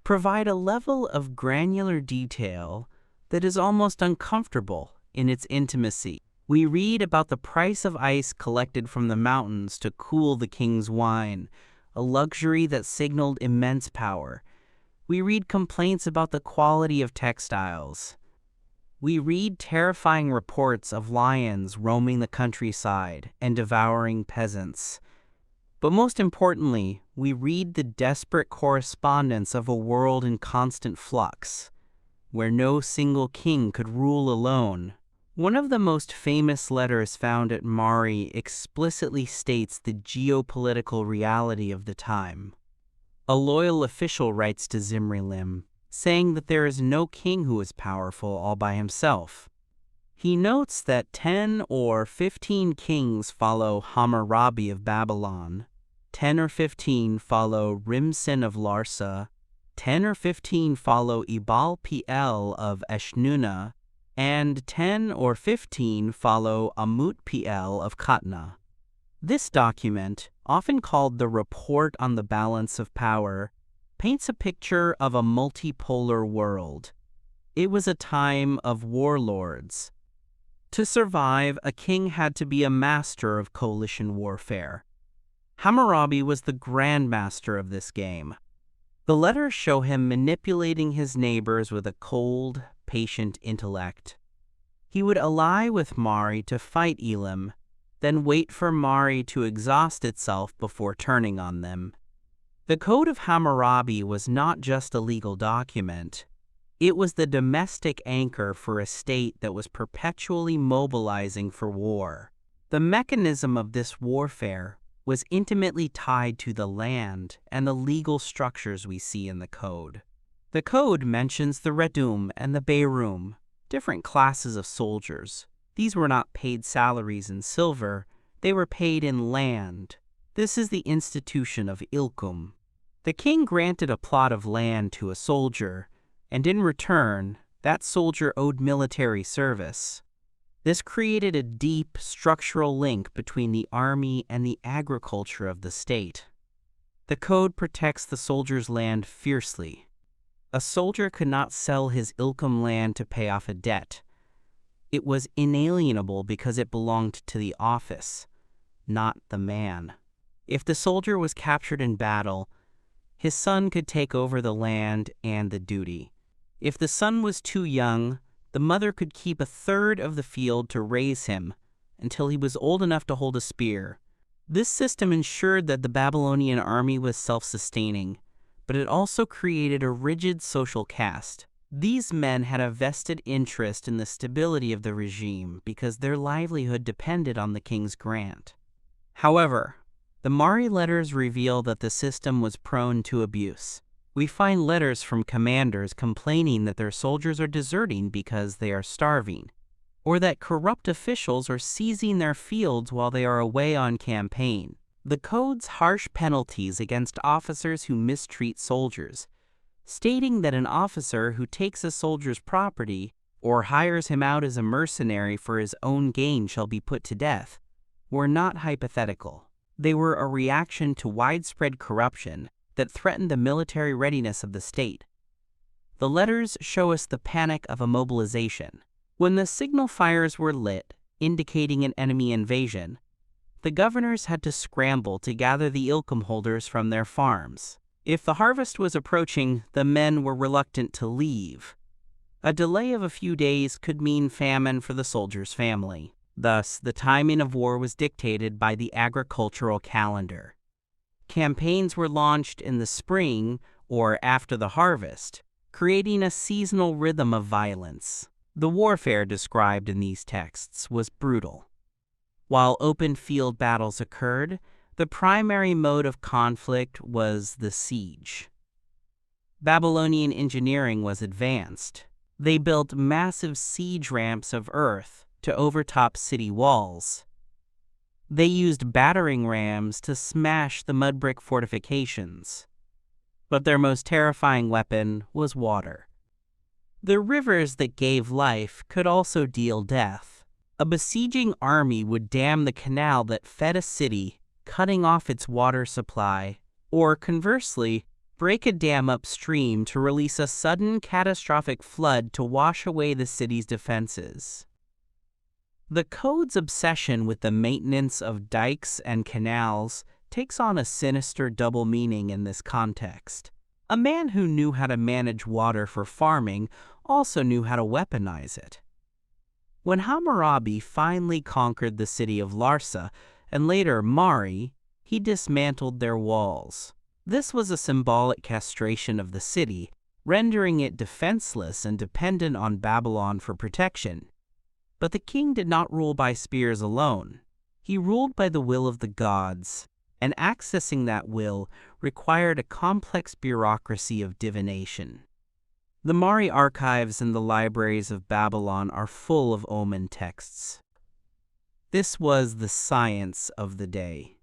provide a level of granular detail that is almost uncomfortable in its intimacy. We read about the price of ice collected from the mountains to cool the king's wine, a luxury that signaled immense power. We read complaints about the quality of textiles. We read terrifying reports of lions roaming the countryside and devouring peasants. But most importantly, we read the desperate correspondence of a world in constant flux, where no single king could rule alone. One of the most famous letters found at Mari explicitly states the geopolitical reality of the time. A loyal official writes to Zimri-Lim, saying that there is no king who is powerful all by himself. He notes that 10 or 15 kings follow Hammurabi of Babylon, 10 or 15 follow Rimsin of Larsa, 10 or 15 follow Ibal-Piel of Eshnuna, and 10 or 15 follow Amut-Piel of Katna. This document, often called the Report on the Balance of Power, paints a picture of a multipolar world. It was a time of warlords, To survive, a king had to be a master of coalition warfare. Hammurabi was the grandmaster of this game. The letters show him manipulating his neighbors with a cold, patient intellect. He would ally with Mari to fight Elam, then wait for Mari to exhaust itself before turning on them. The Code of Hammurabi was not just a legal document. It was the domestic anchor for a state that was perpetually mobilizing for war. The mechanism of this warfare was intimately tied to the land and the legal structures we see in the code. The code mentions the redum and the beirum, different classes of soldiers. These were not paid salaries in silver, they were paid in land. This is the institution of ilkum. The king granted a plot of land to a soldier, and in return, that soldier owed military service. This created a deep structural link between the army and the agriculture of the state. The code protects the soldier's land fiercely. A soldier could not sell his ilkum land to pay off a debt. It was inalienable because it belonged to the office, not the man. If the soldier was captured in battle, his son could take over the land and the duty. If the son was too young, the mother could keep a third of the field to raise him until he was old enough to hold a spear. This system ensured that the Babylonian army was self-sustaining, but it also created a rigid social caste. These men had a vested interest in the stability of the regime because their livelihood depended on the king's grant. However, the Mari letters reveal that the system was prone to abuse. We find letters from commanders complaining that their soldiers are deserting because they are starving, or that corrupt officials are seizing their fields while they are away on campaign. The code's harsh penalties against officers who mistreat soldiers, stating that an officer who takes a soldier's property or hires him out as a mercenary for his own gain shall be put to death, were not hypothetical. They were a reaction to widespread corruption that threatened the military readiness of the state. The letters show us the panic of a mobilization. When the signal fires were lit, indicating an enemy invasion, the governors had to scramble to gather the ilkum holders from their farms. If the harvest was approaching, the men were reluctant to leave. A delay of a few days could mean famine for the soldier's family. Thus, the timing of war was dictated by the agricultural calendar. Campaigns were launched in the spring or after the harvest, creating a seasonal rhythm of violence. The warfare described in these texts was brutal. While open field battles occurred, the primary mode of conflict was the siege. Babylonian engineering was advanced. They built massive siege ramps of earth to overtop city walls. They used battering rams to smash the mud brick fortifications. But their most terrifying weapon was water. The rivers that gave life could also deal death. A besieging army would dam the canal that fed a city, cutting off its water supply, or conversely, break a dam upstream to release a sudden catastrophic flood to wash away the city's defenses. The code's obsession with the maintenance of dikes and canals takes on a sinister double meaning in this context. A man who knew how to manage water for farming also knew how to weaponize it. When Hammurabi finally conquered the city of Larsa and later Mari, he dismantled their walls. This was a symbolic castration of the city, rendering it defenseless and dependent on Babylon for protection. But the king did not rule by spears alone. He ruled by the will of the gods, and accessing that will required a complex bureaucracy of divination. The Mari archives in the libraries of Babylon are full of omen texts. This was the science of the day.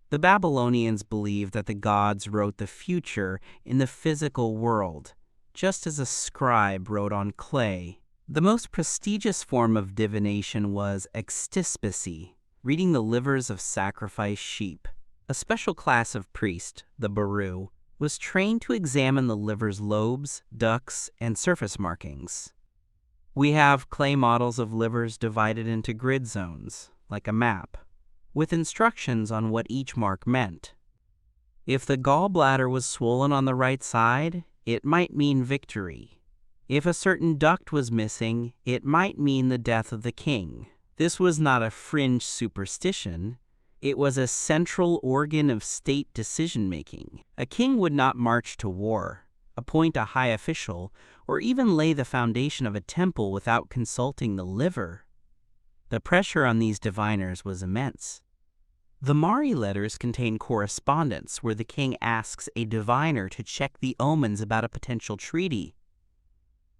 The Babylonians believed that the gods wrote the future in the physical world, just as a scribe wrote on clay. The most prestigious form of divination was extispicy, reading the livers of sacrificed sheep. A special class of priest, the baru, was trained to examine the liver's lobes, ducts, and surface markings. We have clay models of livers divided into grid zones, like a map, with instructions on what each mark meant. If the gallbladder was swollen on the right side, it might mean victory. If a certain duct was missing, it might mean the death of the king. This was not a fringe superstition. It was a central organ of state decision-making. A king would not march to war, appoint a high official, or even lay the foundation of a temple without consulting the liver. The pressure on these diviners was immense. The Mari letters contain correspondence where the king asks a diviner to check the omens about a potential treaty.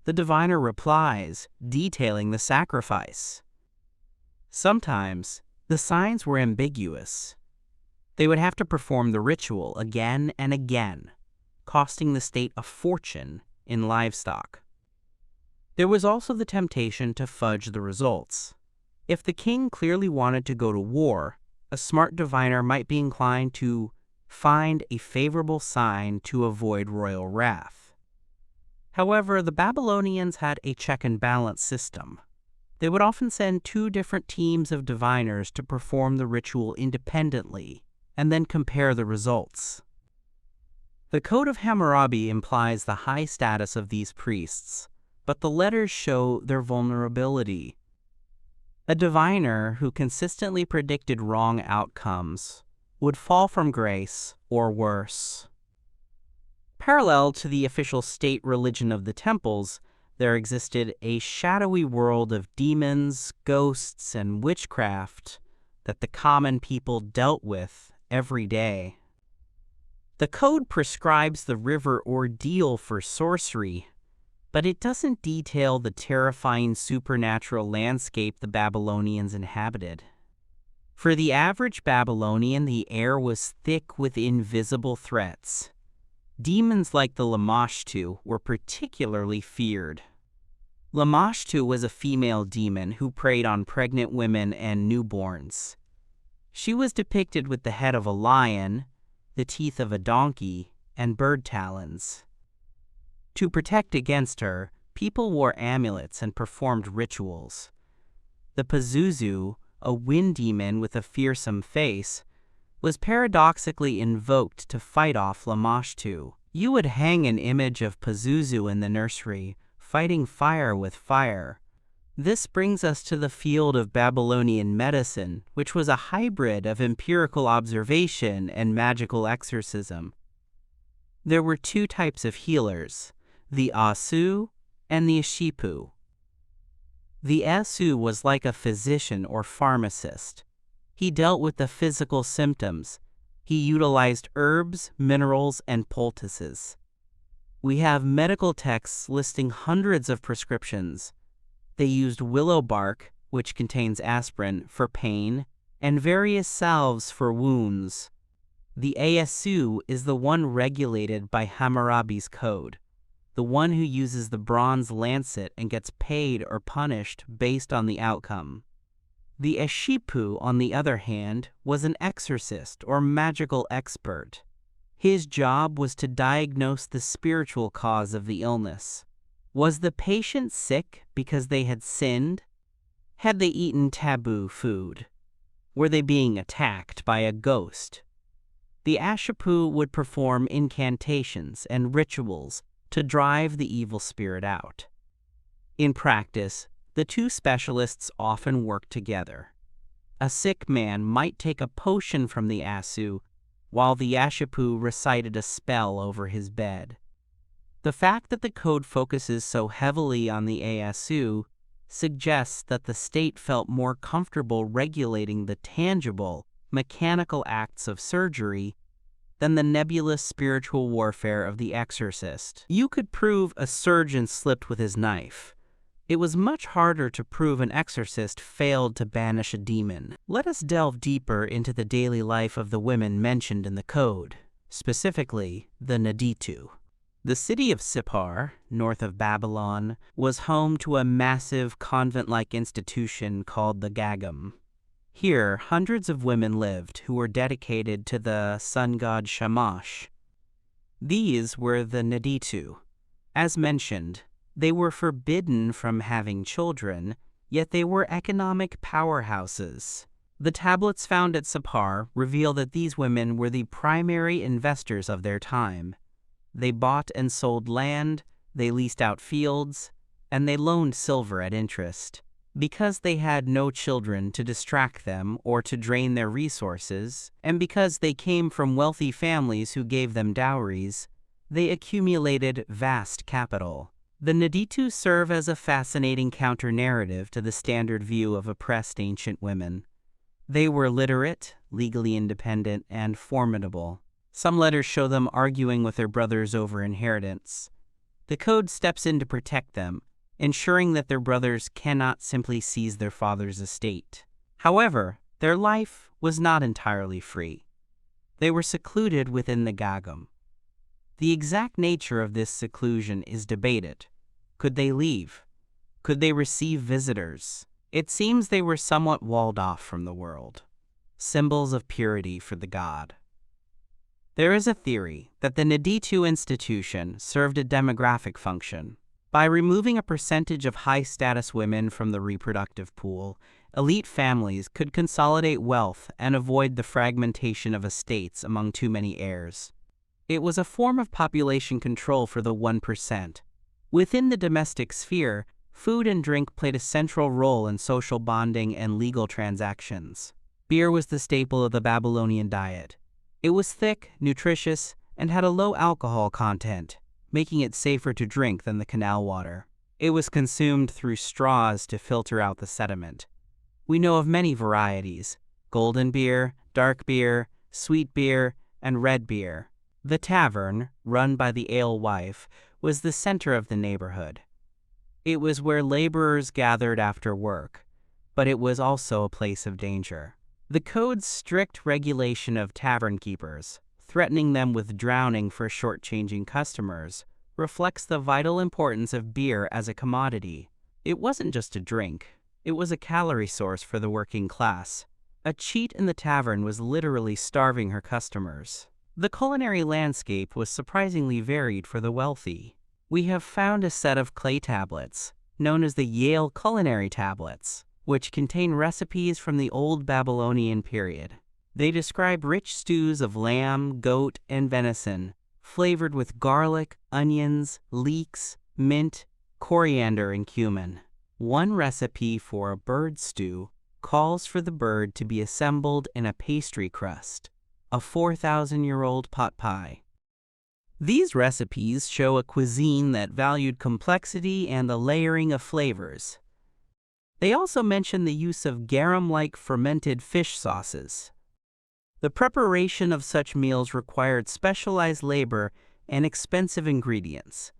The diviner replies, detailing the sacrifice. Sometimes, the signs were ambiguous. They would have to perform the ritual again and again, costing the state a fortune in livestock. There was also the temptation to fudge the results. If the king clearly wanted to go to war, a smart diviner might be inclined to find a favorable sign to avoid royal wrath. However, the Babylonians had a check and balance system. They would often send two different teams of diviners to perform the ritual independently and then compare the results. The Code of Hammurabi implies the high status of these priests, but the letters show their vulnerability. A diviner who consistently predicted wrong outcomes would fall from grace or worse. Parallel to the official state religion of the temples, there existed a shadowy world of demons, ghosts, and witchcraft that the common people dealt with every day. The code prescribes the river ordeal for sorcery, but it doesn't detail the terrifying supernatural landscape the Babylonians inhabited. For the average Babylonian, the air was thick with invisible threats. Demons like the Lamashtu were particularly feared. Lamashtu was a female demon who preyed on pregnant women and newborns. She was depicted with the head of a lion, the teeth of a donkey, and bird talons. To protect against her, people wore amulets and performed rituals. The Pazuzu, a wind demon with a fearsome face, was paradoxically invoked to fight off Lamashtu. You would hang an image of Pazuzu in the nursery, fighting fire with fire. This brings us to the field of Babylonian medicine, which was a hybrid of empirical observation and magical exorcism. There were two types of healers, the Asu and the Ashipu. The Asu was like a physician or pharmacist. He dealt with the physical symptoms. He utilized herbs, minerals, and poultices. We have medical texts listing hundreds of prescriptions. They used willow bark, which contains aspirin, for pain, and various salves for wounds. The Asu is the one regulated by Hammurabi's code, the one who uses the bronze lancet and gets paid or punished based on the outcome. The Ashipu, on the other hand, was an exorcist or magical expert. His job was to diagnose the spiritual cause of the illness. Was the patient sick because they had sinned? Had they eaten taboo food? Were they being attacked by a ghost? The Ashipu would perform incantations and rituals to drive the evil spirit out. In practice, the two specialists often worked together. A sick man might take a potion from the Asu, while the Ashipu recited a spell over his bed. The fact that the code focuses so heavily on the Asu suggests that the state felt more comfortable regulating the tangible, mechanical acts of surgery than the nebulous spiritual warfare of the exorcist. You could prove a surgeon slipped with his knife. It was much harder to prove an exorcist failed to banish a demon. Let us delve deeper into the daily life of the women mentioned in the code, specifically the Naditu. The city of Sippar, north of Babylon, was home to a massive convent-like institution called the Gagum. Here, hundreds of women lived who were dedicated to the sun god Shamash. These were the Naditu. As mentioned, They were forbidden from having children, yet they were economic powerhouses. The tablets found at Sippar reveal that these women were the primary investors of their time. They bought and sold land, they leased out fields, and they loaned silver at interest. Because they had no children to distract them or to drain their resources, and because they came from wealthy families who gave them dowries, they accumulated vast capital. The Naditu serve as a fascinating counter-narrative to the standard view of oppressed ancient women. They were literate, legally independent, and formidable. Some letters show them arguing with their brothers over inheritance. The code steps in to protect them, ensuring that their brothers cannot simply seize their father's estate. However, their life was not entirely free. They were secluded within the Gagum. The exact nature of this seclusion is debated. Could they leave? Could they receive visitors? It seems they were somewhat walled off from the world, symbols of purity for the god. There is a theory that the Naditu institution served a demographic function. By removing a percentage of high-status women from the reproductive pool, elite families could consolidate wealth and avoid the fragmentation of estates among too many heirs. It was a form of population control for the 1%. Within the domestic sphere, food and drink played a central role in social bonding and legal transactions. Beer was the staple of the Babylonian diet. It was thick, nutritious, and had a low alcohol content, making it safer to drink than the canal water. It was consumed through straws to filter out the sediment. We know of many varieties: golden beer, dark beer, sweet beer, and red beer. The tavern, run by the alewife, was the center of the neighborhood. It was where laborers gathered after work, but it was also a place of danger. The code's strict regulation of tavern keepers, threatening them with drowning for shortchanging customers, reflects the vital importance of beer as a commodity. It wasn't just a drink, it was a calorie source for the working class. A cheat in the tavern was literally starving her customers. The culinary landscape was surprisingly varied for the wealthy. We have found a set of clay tablets, known as the Yale Culinary Tablets, which contain recipes from the Old Babylonian period. They describe rich stews of lamb, goat, and venison, flavored with garlic, onions, leeks, mint, coriander, and cumin. One recipe for a bird stew calls for the bird to be assembled in a pastry crust, a 4,000-year-old pot pie. These recipes show a cuisine that valued complexity and the layering of flavors. They also mention the use of garum-like fermented fish sauces. The preparation of such meals required specialized labor and expensive ingredients,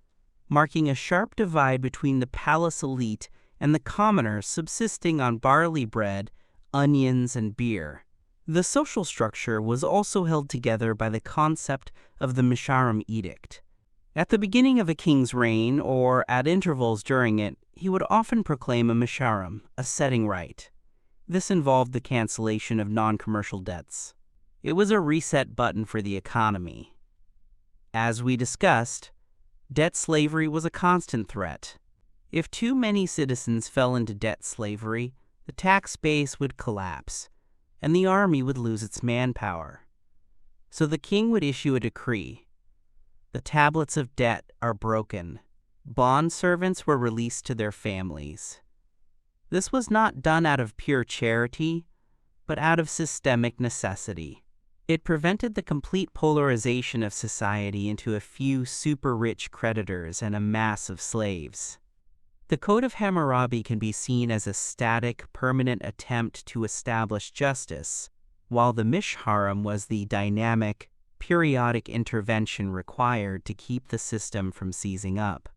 marking a sharp divide between the palace elite and the commoners subsisting on barley bread, onions, and beer. The social structure was also held together by the concept of the Misharim Edict. At the beginning of a king's reign, or at intervals during it, he would often proclaim a Misharim, a setting right. This involved the cancellation of non-commercial debts. It was a reset button for the economy. As we discussed, debt slavery was a constant threat. If too many citizens fell into debt slavery, the tax base would collapse, and the army would lose its manpower. So the king would issue a decree. The tablets of debt are broken. Bond servants were released to their families. This was not done out of pure charity, but out of systemic necessity. It prevented the complete polarization of society into a few super-rich creditors and a mass of slaves. The Code of Hammurabi can be seen as a static, permanent attempt to establish justice, while the Mishharim was the dynamic, periodic intervention required to keep the system from seizing up.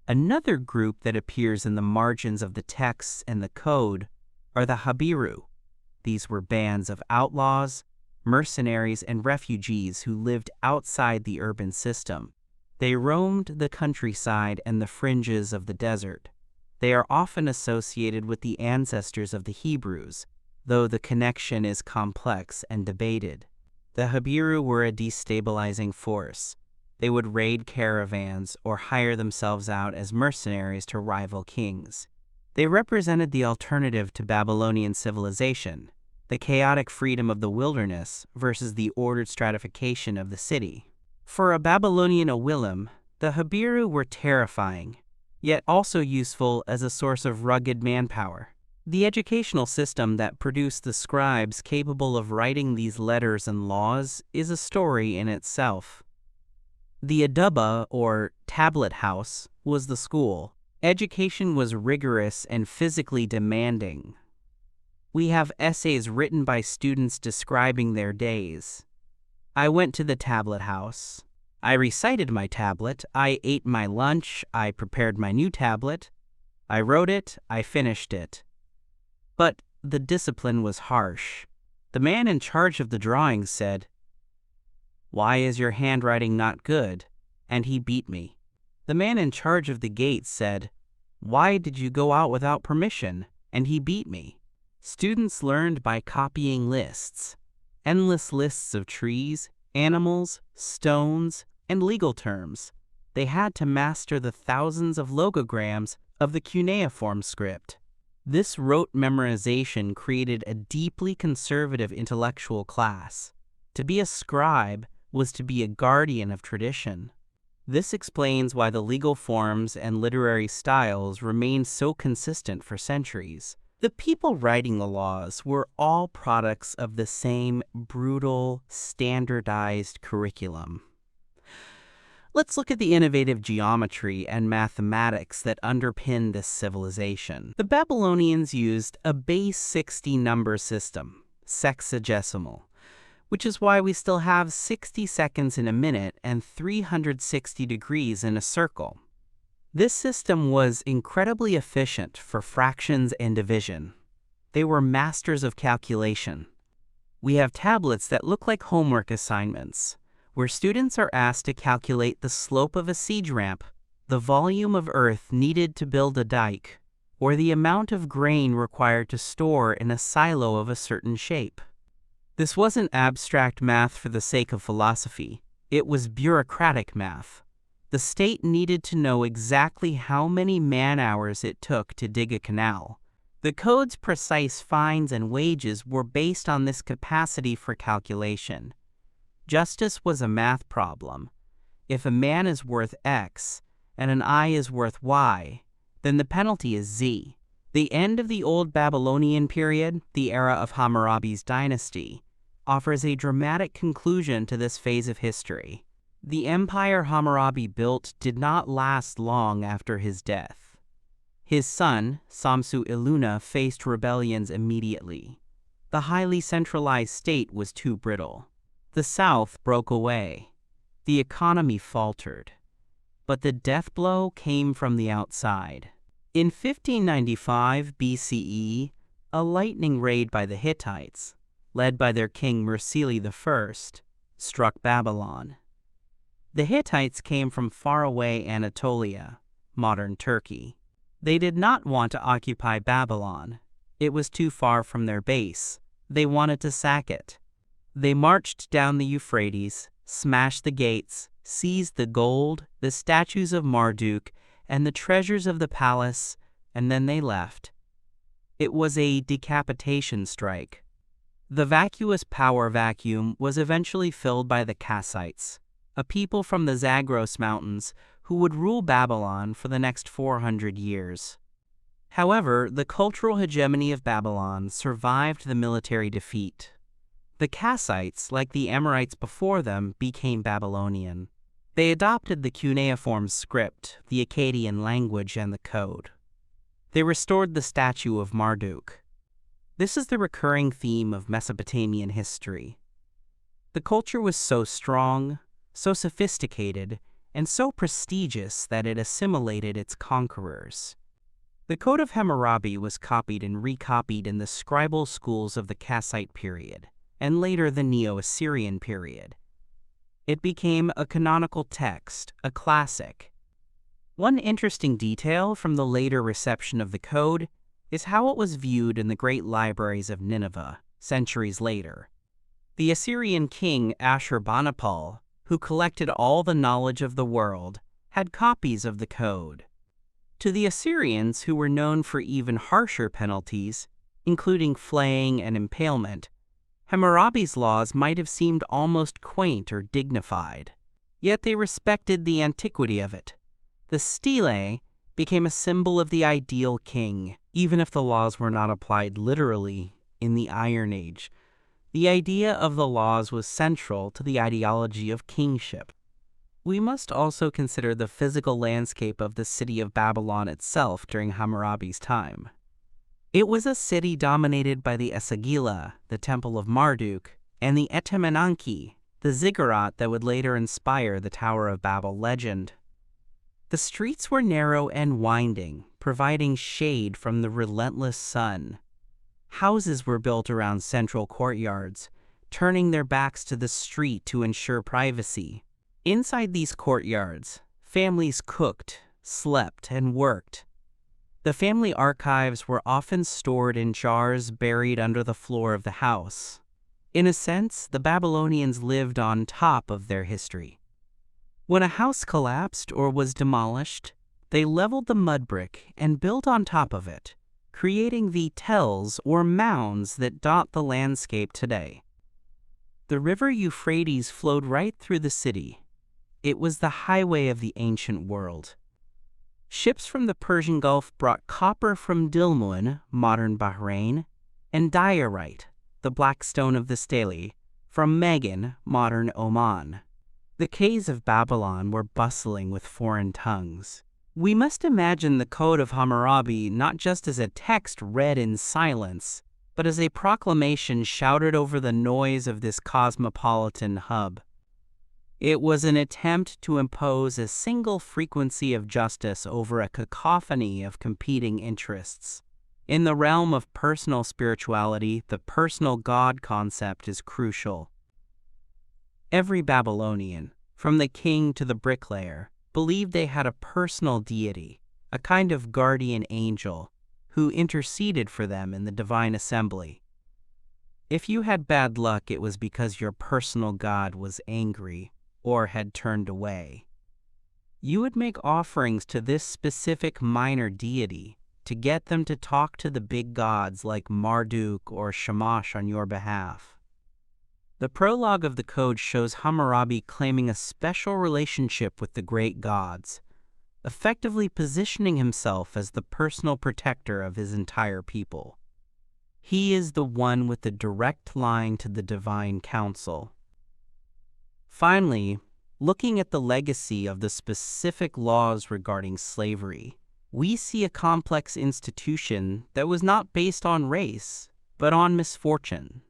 Another group that appears in the margins of the texts and the code are the Habiru. These were bands of outlaws, mercenaries, and refugees who lived outside the urban system. They roamed the countryside and the fringes of the desert. They are often associated with the ancestors of the Hebrews, though the connection is complex and debated. The Habiru were a destabilizing force. They would raid caravans or hire themselves out as mercenaries to rival kings. They represented the alternative to Babylonian civilization, the chaotic freedom of the wilderness versus the ordered stratification of the city. For a Babylonian Awilim, the Habiru were terrifying, yet also useful as a source of rugged manpower. The educational system that produced the scribes capable of writing these letters and laws is a story in itself. The Adubba, or tablet house, was the school. Education was rigorous and physically demanding. We have essays written by students describing their days. I went to the tablet house. I recited my tablet. I ate my lunch. I prepared my new tablet. I wrote it. I finished it. But the discipline was harsh. The man in charge of the drawings said, "Why is your handwriting not good?" And he beat me. The man in charge of the gate said, "Why did you go out without permission?" And he beat me. Students learned by copying lists, endless lists of trees, animals, stones, and legal terms. They had to master the thousands of logograms of the cuneiform script. This rote memorization created a deeply conservative intellectual class. To be a scribe was to be a guardian of tradition. This explains why the legal forms and literary styles remained so consistent for centuries. The people writing the laws were all products of the same brutal, standardized curriculum. Let's look at the innovative geometry and mathematics that underpin this civilization. The Babylonians used a base 60 number system, sexagesimal, which is why we still have 60 seconds in a minute and 360 degrees in a circle. This system was incredibly efficient for fractions and division. They were masters of calculation. We have tablets that look like homework assignments, where students are asked to calculate the slope of a siege ramp, the volume of earth needed to build a dike, or the amount of grain required to store in a silo of a certain shape. This wasn't abstract math for the sake of philosophy. It was bureaucratic math. The state needed to know exactly how many man-hours it took to dig a canal. The code's precise fines and wages were based on this capacity for calculation. Justice was a math problem. If a man is worth X and an eye is worth Y, then the penalty is Z. The end of the Old Babylonian period, the era of Hammurabi's dynasty, offers a dramatic conclusion to this phase of history. The empire Hammurabi built did not last long after his death. His son, Samsu-Iluna, faced rebellions immediately. The highly centralized state was too brittle. The south broke away. The economy faltered. But the death blow came from the outside. In 1595 BCE, a lightning raid by the Hittites, led by their king Mursili I, struck Babylon. The Hittites came from faraway Anatolia, modern Turkey. They did not want to occupy Babylon. It was too far from their base. They wanted to sack it. They marched down the Euphrates, smashed the gates, seized the gold, the statues of Marduk, and the treasures of the palace, and then they left. It was a decapitation strike. The vacuous power vacuum was eventually filled by the Kassites, a people from the Zagros Mountains who would rule Babylon for the next 400 years. However, the cultural hegemony of Babylon survived the military defeat. The Kassites, like the Amorites before them, became Babylonian. They adopted the cuneiform script, the Akkadian language, and the code. They restored the statue of Marduk. This is the recurring theme of Mesopotamian history. The culture was so strong, so sophisticated, and so prestigious that it assimilated its conquerors. The Code of Hammurabi was copied and recopied in the scribal schools of the Kassite period, and later the Neo-Assyrian period. It became a canonical text, a classic. One interesting detail from the later reception of the code is how it was viewed in the great libraries of Nineveh, centuries later. The Assyrian king Ashurbanipal, who collected all the knowledge of the world, had copies of the code. To the Assyrians, who were known for even harsher penalties, including flaying and impalement, Hammurabi's laws might have seemed almost quaint or dignified. Yet they respected the antiquity of it. The stele became a symbol of the ideal king, even if the laws were not applied literally in the Iron Age. The idea of the laws was central to the ideology of kingship. We must also consider the physical landscape of the city of Babylon itself during Hammurabi's time. It was a city dominated by the Esagila, the Temple of Marduk, and the Etemenanki, the ziggurat that would later inspire the Tower of Babel legend. The streets were narrow and winding, providing shade from the relentless sun. Houses were built around central courtyards, turning their backs to the street to ensure privacy. Inside these courtyards, families cooked, slept, and worked. The family archives were often stored in jars buried under the floor of the house. In a sense, the Babylonians lived on top of their history. When a house collapsed or was demolished, they leveled the mud brick and built on top of it, creating the tells or mounds that dot the landscape today. The river Euphrates flowed right through the city. It was the highway of the ancient world. Ships from the Persian Gulf brought copper from Dilmun, modern Bahrain, and diorite, the black stone of the stele, from Megan, modern Oman. The quays of Babylon were bustling with foreign tongues. We must imagine the Code of Hammurabi not just as a text read in silence, but as a proclamation shouted over the noise of this cosmopolitan hub. It was an attempt to impose a single frequency of justice over a cacophony of competing interests. In the realm of personal spirituality, the personal God concept is crucial. Every Babylonian, from the king to the bricklayer, believed they had a personal deity, a kind of guardian angel, who interceded for them in the divine assembly. If you had bad luck, it was because your personal God was angry or had turned away. You would make offerings to this specific minor deity to get them to talk to the big gods like Marduk or Shamash on your behalf. The prologue of the code shows Hammurabi claiming a special relationship with the great gods, effectively positioning himself as the personal protector of his entire people. He is the one with the direct line to the divine council. Finally, looking at the legacy of the specific laws regarding slavery, we see a complex institution that was not based on race, but on misfortune.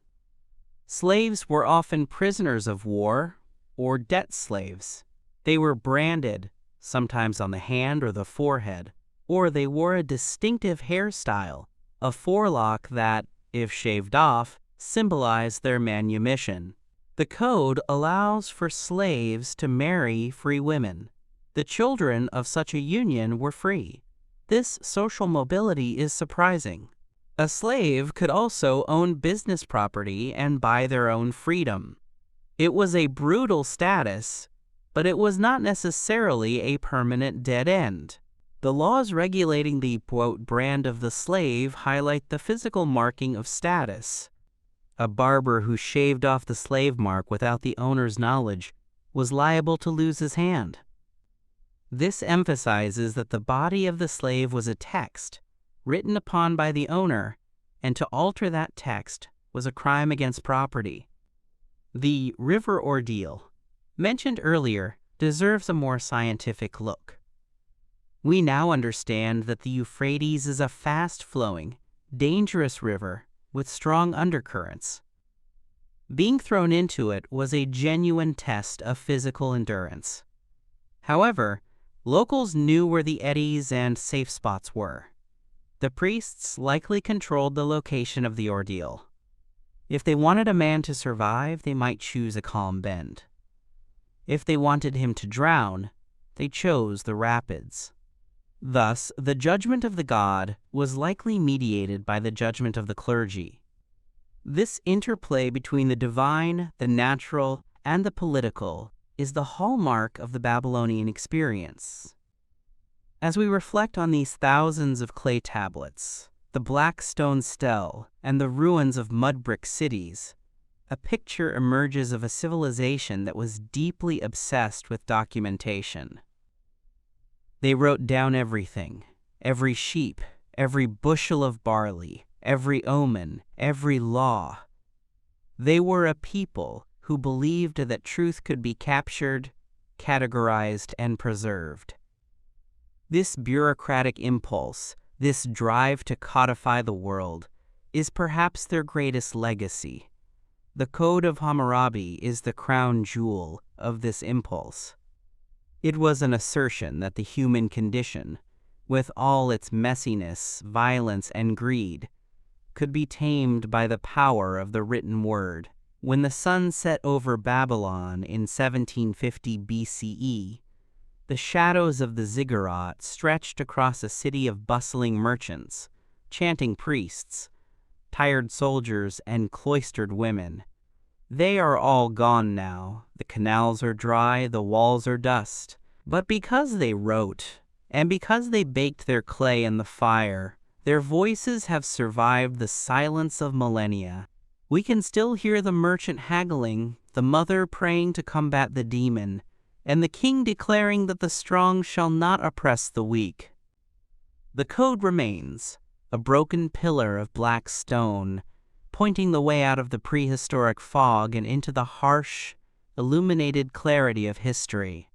Slaves were often prisoners of war or debt slaves. They were branded, sometimes on the hand or the forehead, or they wore a distinctive hairstyle, a forelock that, if shaved off, symbolized their manumission. The code allows for slaves to marry free women. The children of such a union were free. This social mobility is surprising. A slave could also own business property and buy their own freedom. It was a brutal status, but it was not necessarily a permanent dead end. The laws regulating the, quote, brand of the slave highlight the physical marking of status. A barber who shaved off the slave mark without the owner's knowledge was liable to lose his hand. This emphasizes that the body of the slave was a text, written upon by the owner, and to alter that text was a crime against property. The river ordeal, mentioned earlier, deserves a more scientific look. We now understand that the Euphrates is a fast-flowing, dangerous river with strong undercurrents. Being thrown into it was a genuine test of physical endurance. However, locals knew where the eddies and safe spots were. The priests likely controlled the location of the ordeal. If they wanted a man to survive, they might choose a calm bend. If they wanted him to drown, they chose the rapids. Thus, the judgment of the god was likely mediated by the judgment of the clergy. This interplay between the divine, the natural, and the political is the hallmark of the Babylonian experience. As we reflect on these thousands of clay tablets, the black stone stele, and the ruins of mud brick cities, a picture emerges of a civilization that was deeply obsessed with documentation. They wrote down everything, every sheep, every bushel of barley, every omen, every law. They were a people who believed that truth could be captured, categorized, and preserved. This bureaucratic impulse, this drive to codify the world, is perhaps their greatest legacy. The Code of Hammurabi is the crown jewel of this impulse. It was an assertion that the human condition, with all its messiness, violence, and greed, could be tamed by the power of the written word. When the sun set over Babylon in 1750 BCE, the shadows of the ziggurat stretched across a city of bustling merchants, chanting priests, tired soldiers, and cloistered women. They are all gone now. The canals are dry, the walls are dust. But because they wrote, and because they baked their clay in the fire, their voices have survived the silence of millennia. We can still hear the merchant haggling, the mother praying to combat the demon, and the king declaring that the strong shall not oppress the weak. The code remains, a broken pillar of black stone, pointing the way out of the prehistoric fog and into the harsh, illuminated clarity of history.